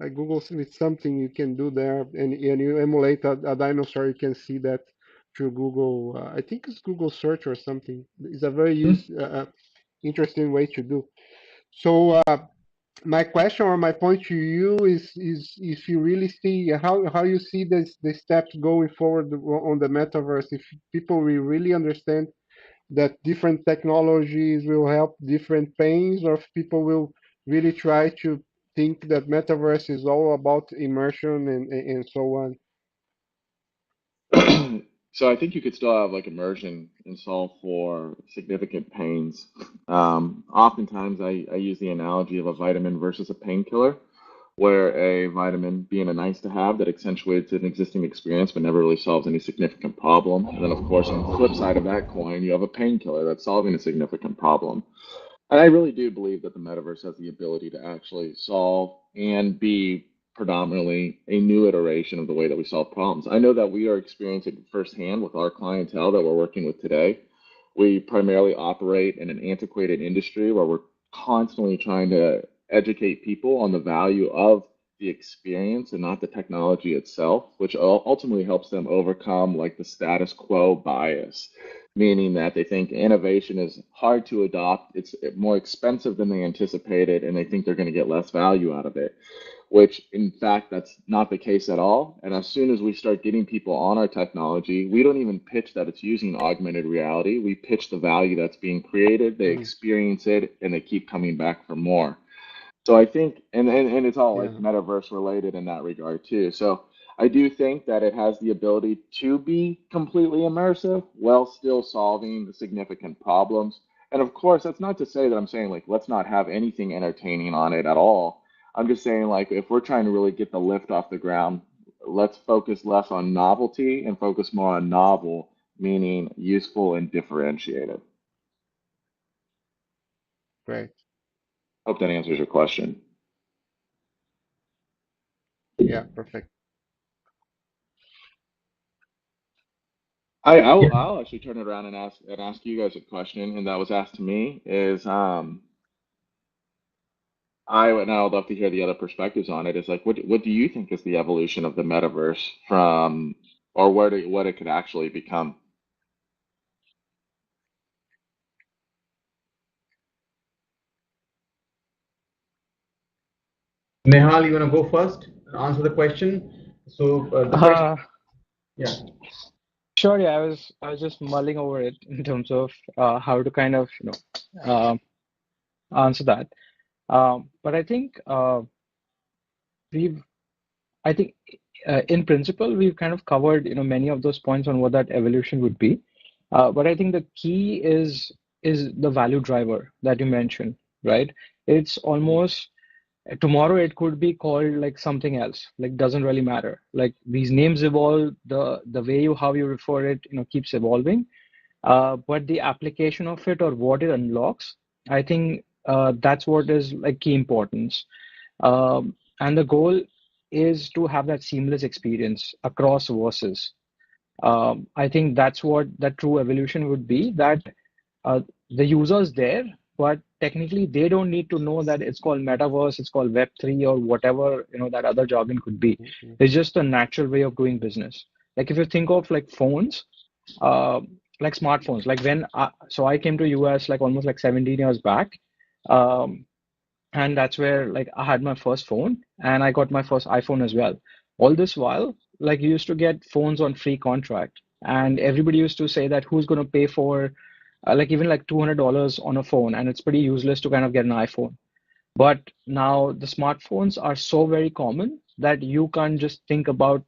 with something you can do there, and you emulate a dinosaur. You can see that through Google. I think it's Google search or something. It's a very interesting way to do. So my question or my point to you is if you really see how you see the steps going forward on the metaverse, if people will really understand that different technologies will help different pains, or if people will really try to think that metaverse is all about immersion and so on. So I think you could still have like immersion and solve for significant pains. Oftentimes I use the analogy of a vitamin versus a painkiller, where a vitamin being a nice to have that accentuates an existing experience but never really solves any significant problem. And then of course on the flip side of that coin, you have a painkiller that's solving a significant problem. And I really do believe that the metaverse has the ability to actually solve and be predominantly a new iteration of the way that we solve problems. I know that we are experiencing firsthand with our clientele that we're working with today. We primarily operate in an antiquated industry where we're constantly trying to educate people on the value of the experience and not the technology itself, which ultimately helps them overcome like the status quo bias, meaning that they think innovation is hard to adopt, it's more expensive than they anticipated, and they think they're going to get less value out of it. which in fact that's not the case at all. And as soon as we start getting people on our technology, we don't even pitch that it's using augmented reality. We pitch the value that's being created, they experience it, and they keep coming back for more. So I think, and it's all like Yeah. metaverse related in that regard too. So I do think that it has the ability to be completely immersive while still solving the significant problems. And of course, that's not to say that I'm saying like let's not have anything entertaining on it at all. I'm just saying like if we're trying to really get the lift off the ground, let's focus less on novelty and focus more on novel, meaning useful and differentiated. Great. Hope that answers your question. Yeah, perfect. I'll actually turn it around and ask you guys a question, and that was asked to me is and I would love to hear the other perspectives on it. Is like what do you think is the evolution of the metaverse from or what it could actually become? Nehal, you want to go first? Answer the question. So the question, yeah. Sure, yeah, I was just mulling over it in terms of how to kind of answer that. But we've I think in principle we've kind of covered many of those points on what that evolution would be. But I think the key is the value driver that you mentioned, right? It's almost tomorrow it could be called like something else, like doesn't really matter. Like these names evolve, the way you how you refer it, keeps evolving. But the application of it or what it unlocks, I think that's what is like key importance. And the goal is to have that seamless experience across verses. I think that's what that true evolution would be, that the user's there, but technically they don't need to know that it's called metaverse, it's called Web3 or whatever, that other jargon could be. It's just a natural way of doing business. Like if you think of like phones, uh, like smartphones, like so I came to US like almost like 17 years back. Um, and that's where like I had my first phone and I got my first iPhone as well. All this while, like you used to get phones on free contract, and everybody used to say that who's going to pay for like even like $200 on a phone, and it's pretty useless to kind of get an iPhone. But now the smartphones are so very common that you can't just think about,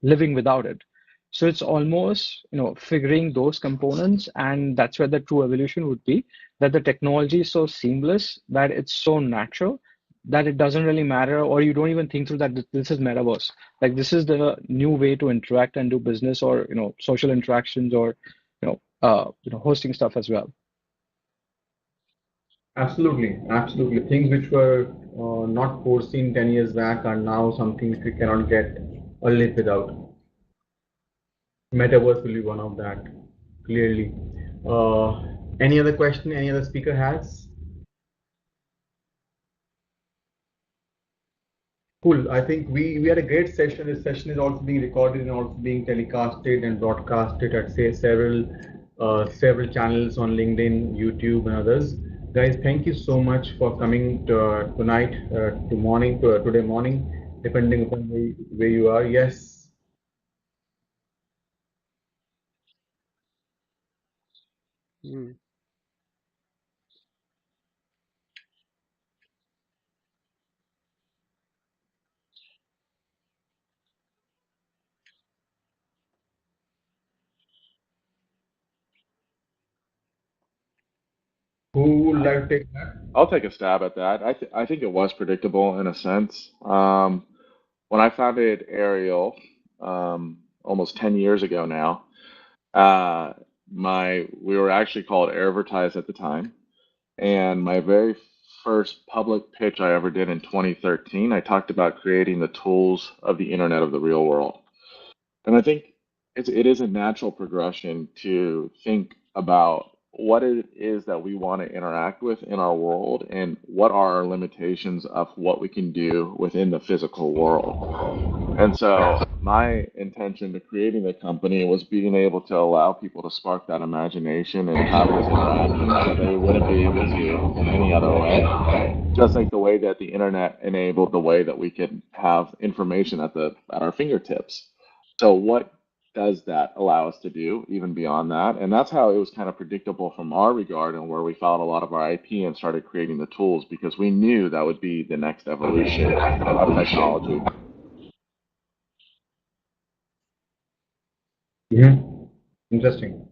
living without it. So it's almost, figuring those components, and that's where the true evolution would be, that the technology is so seamless, that it's so natural, that it doesn't really matter, or you don't even think through that this is metaverse. Like this is the new way to interact and do business, or, social interactions, or, hosting stuff as well. Absolutely, absolutely. Things which were not foreseen 10 years back are now something which we cannot get or live without. Metaverse will be one of that, clearly. Any other question any other speaker has? Cool. I think we had a great session. This session is also being recorded and also being telecasted and broadcasted at say several channels on LinkedIn, YouTube, and others. Guys, thank you so much for coming tonight, today morning, depending upon where you are. Yes. Who would like to take that? I'll take a stab at that. I think it was predictable in a sense. When I founded Ariel, almost 10 years ago now, uh, we were actually called Airvertise at the time, and my very first public pitch I ever did in 2013, I talked about creating the tools of the internet of the real world. And I think it is a natural progression to think about what it is that we want to interact with in our world and what are our limitations of what we can do within the physical world. And so my intention to creating the company was being able to allow people to spark that imagination and have those interactions that they wouldn't be able to in any other way. Just like the way that the internet enabled the way that we could have information at our fingertips. So what does that allow us to do even beyond that? And that's how it was kind of predictable from our regard and where we filed a lot of our IP and started creating the tools because we knew that would be the next evolution of technology. Interesting.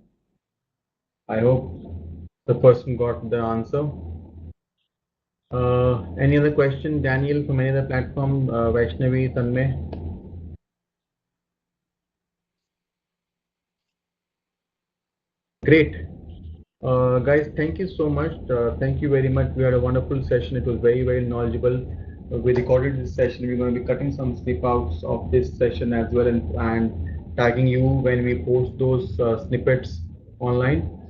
I hope the person got the answer. Any other question, Daniel, from any other platform? Vaishnavi, Tanmay? Great. Guys, thank you so much. Thank you very much. We had a wonderful session. It was very, very knowledgeable. We recorded this session. We're going to be cutting some snip outs of this session as well and tagging you when we post those snippets online.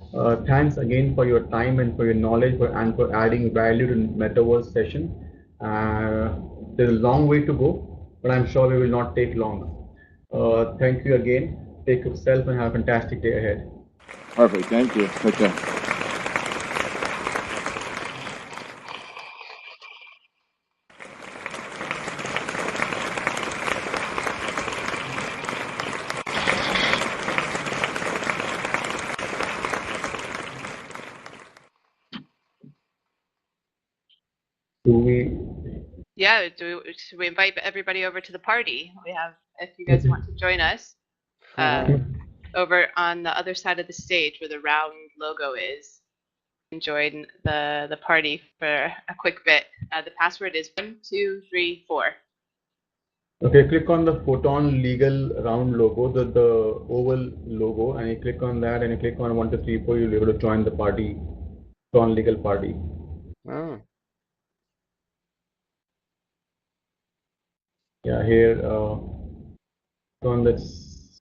Thanks again for your time and for your knowledge and for adding value to Metaverse session. There's a long way to go, but I'm sure we will not take long. Thank you again. Take care of yourself and have a fantastic day ahead. Perfect. Thank you. Take care. Yeah, should we invite everybody over to the party? We have, if you guys want to join us, over on the other side of the stage where the round logo is, and join the party for a quick bit. The password is 1234. Okay, click on the Photon Legal round logo, the oval logo, and you click on that and you click on 1234, you'll be able to join the party, Photon Legal party. Oh. Yeah, here on this.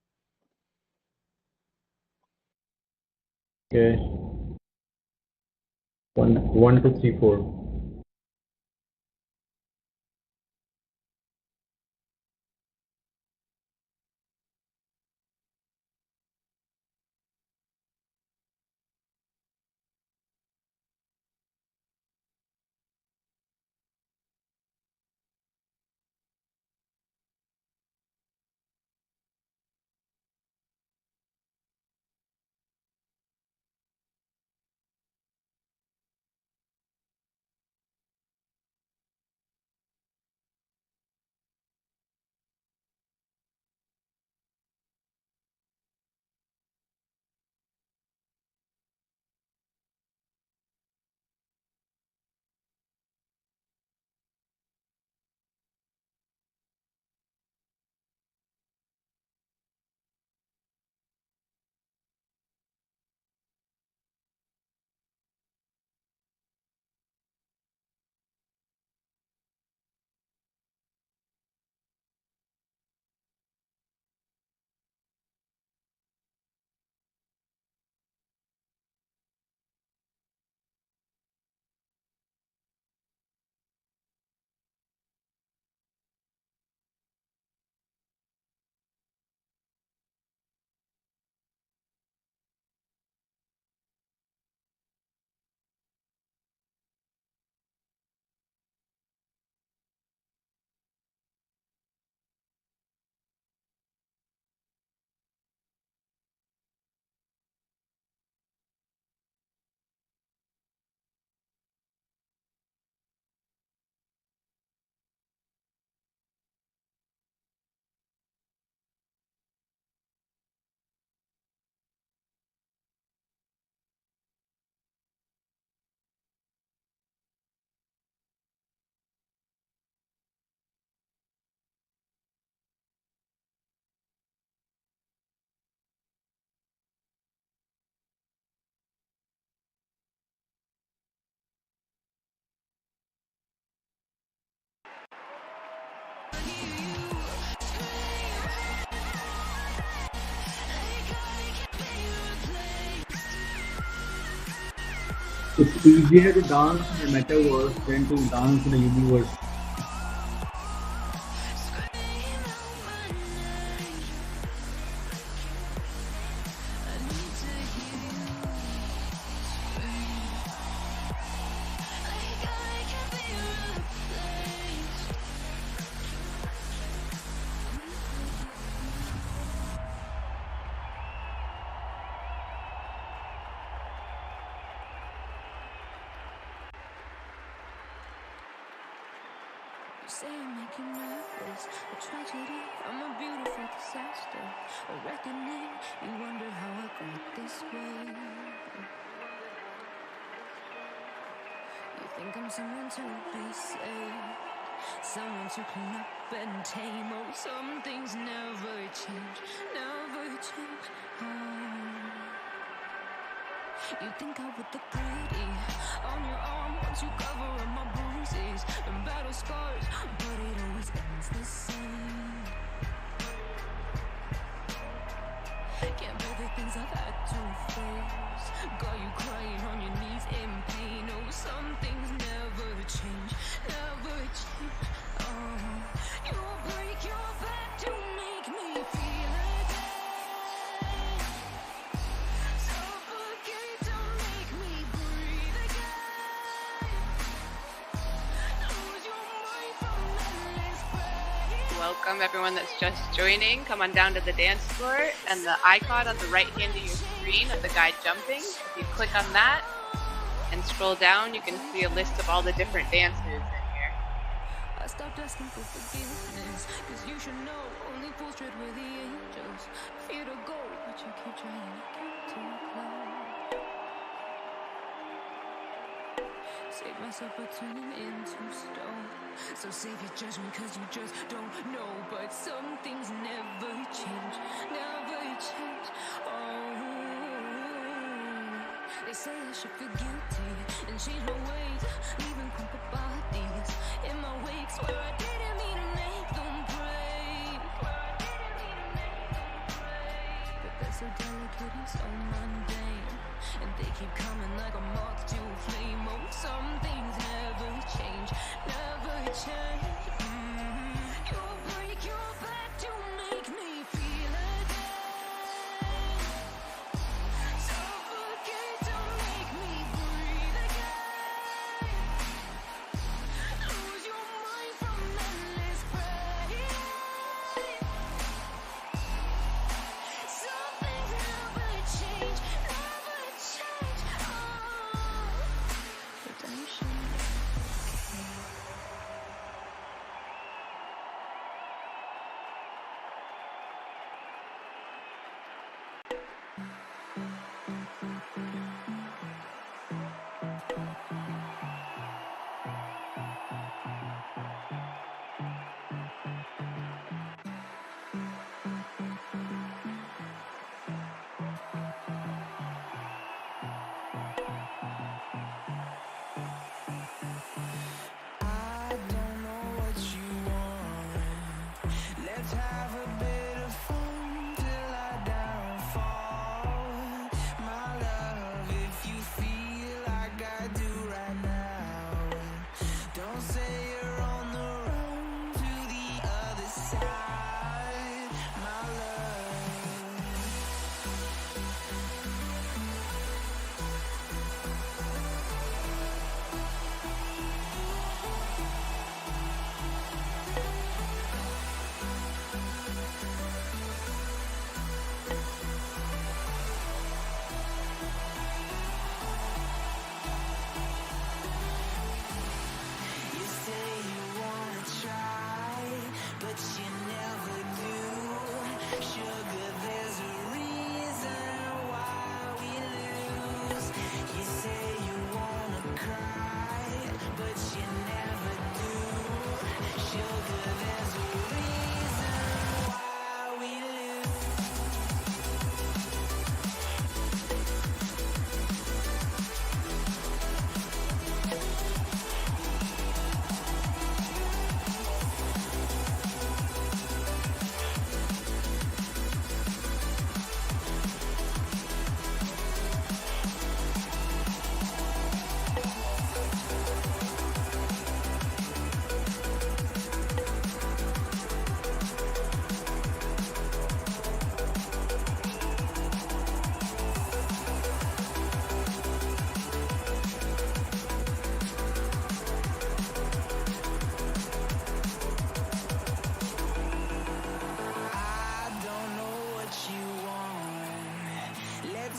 Okay, 1234. It's easier to dance in a metaverse than to dance in a universe. You say you make you nervous, a tragedy from a beautiful disaster, a reckoning. You wonder how I got this way. You think I'm someone to be saved, someone to clean up and tame. Oh, some things never change, never change. Oh. You think I would look pretty on your arm once you cover up my bruises and battle scars, but it always ends the same. Can't bear the things I've had to face. Got you crying on your knees in pain. Oh, some things never change, never change. Oh, you break your back to make me feel again. Suffocate to make me breathe again. Lose your mind from endless pain. Welcome everyone that's just joining. Come on down to the dance floor, and the icon on the right hand of your screen of the guy jumping, if you click on that and scroll down, you can see a list of all the different dance moves in here. I stopped asking for forgiveness, cause you should know only fools tread with the angels. Fear to go, but you keep trying to get too close. Save myself by turning into stone. So save your judgment cause you just don't know. But some things never change, never change. Oh, they say I should feel guilty and change my ways, leaving crumpled bodies in my wake. Swear I didn't mean to make them break. But they're so delicate and so mundane, and they keep coming like a moth to a flame. Oh, some things never change, never change. You break your back to make me feel again. Suffocate to make me breathe again. Lose your mind from endless pain. Some things never change, never change. Oh, redemption. I don't know what you want. Let's have a bit of fun till I downfall. My love, if you feel like I do right now, don't say you're on the road to the other side. My love.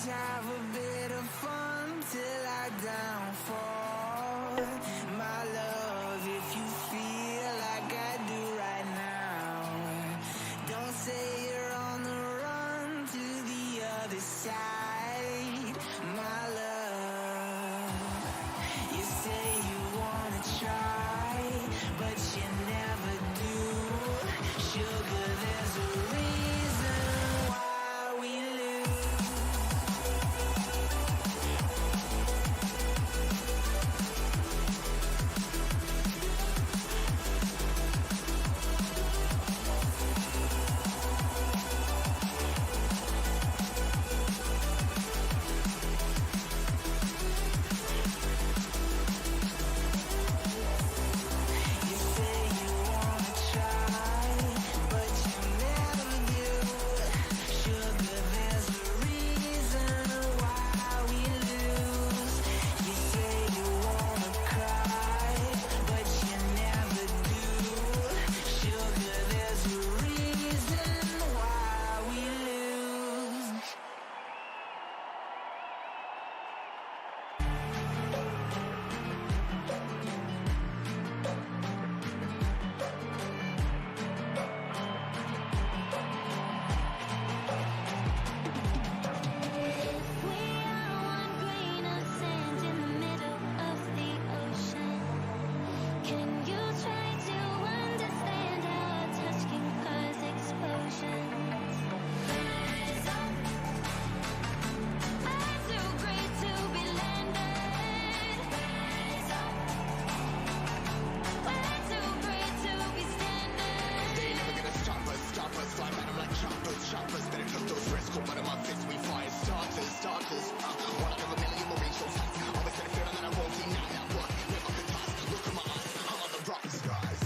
Let's have a bit of fun till I downfall. My love, if you feel like I do right now, don't say you're on the run to the other side. My love, you say you wanna try, but you never do. Sugar, there's a reason why we lose. You say you wanna try, but you never do. Sugar, there's a reason why we lose. You say you wanna cry, but you never do. Sugar, there's a reason why we lose. We are one grain of sand in the middle of the ocean. Can you try to understand how a touch can cause explosions? Rise up. I'm too great to be landed. Rise up. We're too great to be standing. They never gonna stop us, fly at 'em like choppers, better took those risks, cold blood in my fists, we fire starters, one out of a million will reach those heights, always had a feeling that I won't deny that what, live up the tops, look in my eyes, I'm on the rock skies.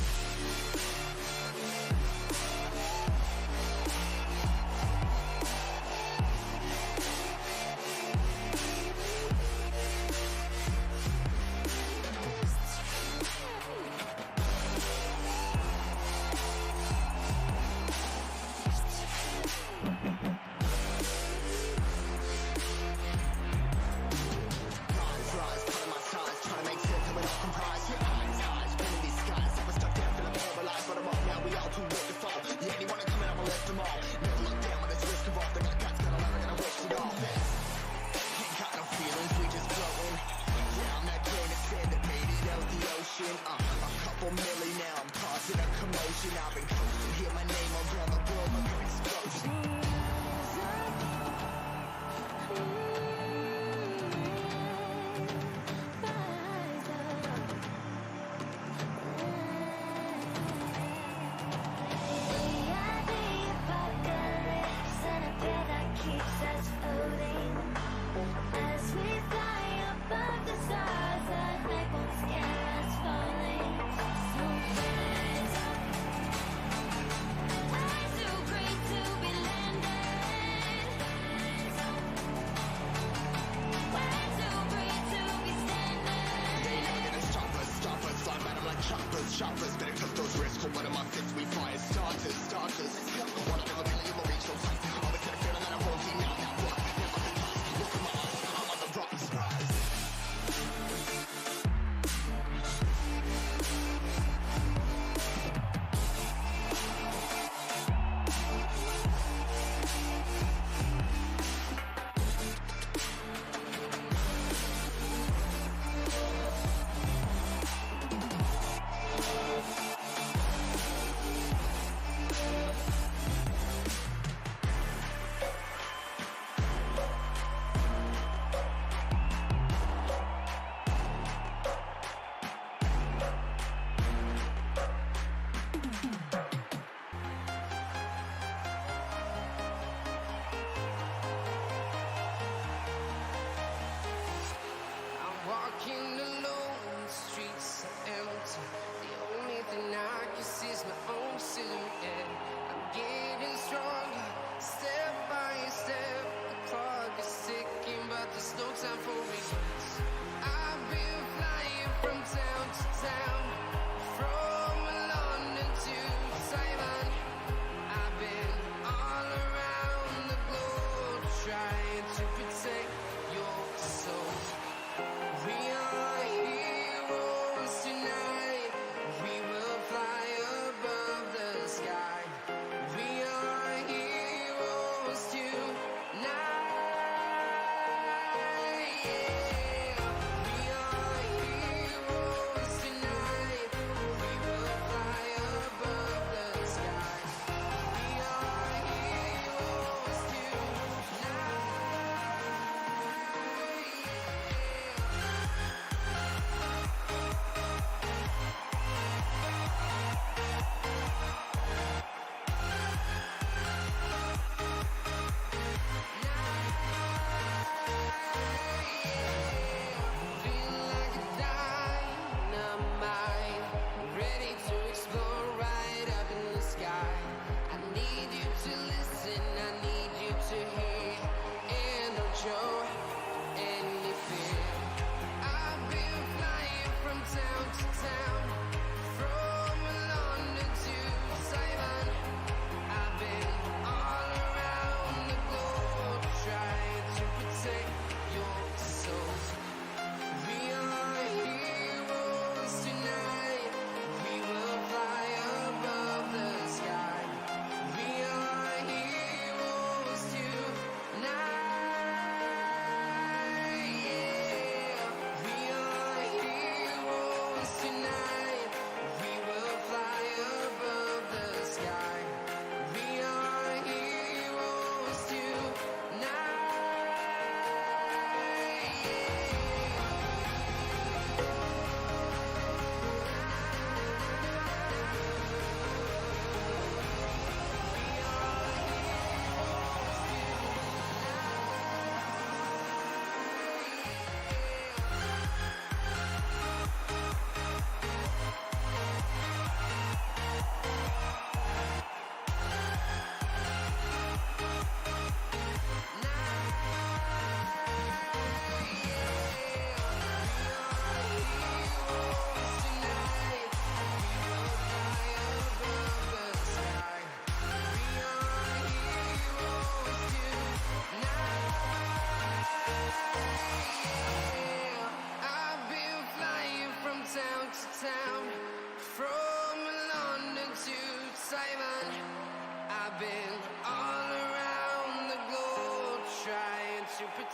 Rise, pulling my sides, trying to make sense of it all comprise. Eyes, pinning these skies. I was stuck down, feeling paralyzed, but I'm up now. We all too late to fall. Yeah, anyone coming, I'ma lift them all. Never look down when there's risk involved. I got guts, got a lever, gotta waste it all. Ain't got no feelings, we just floating. Yeah, I'm that grain of sand that made it out the ocean. A couple milli now, I'm causing a commotion. I've been coasting, hear my name around the world like an explosion. As we fly above the stars, that night won't scare us falling. So rise up. I'm too great to be landed. Rise up. We're too great to be standing. They never gonna stop us, fly at 'em like choppers, better took those risks, cold blood in my fists, we fire starters, one out of a million will reach those heights, always had a feeling that I won't deny that what, live up the tops, look in my eyes, I'm on the rock skies.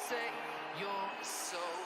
take your soul.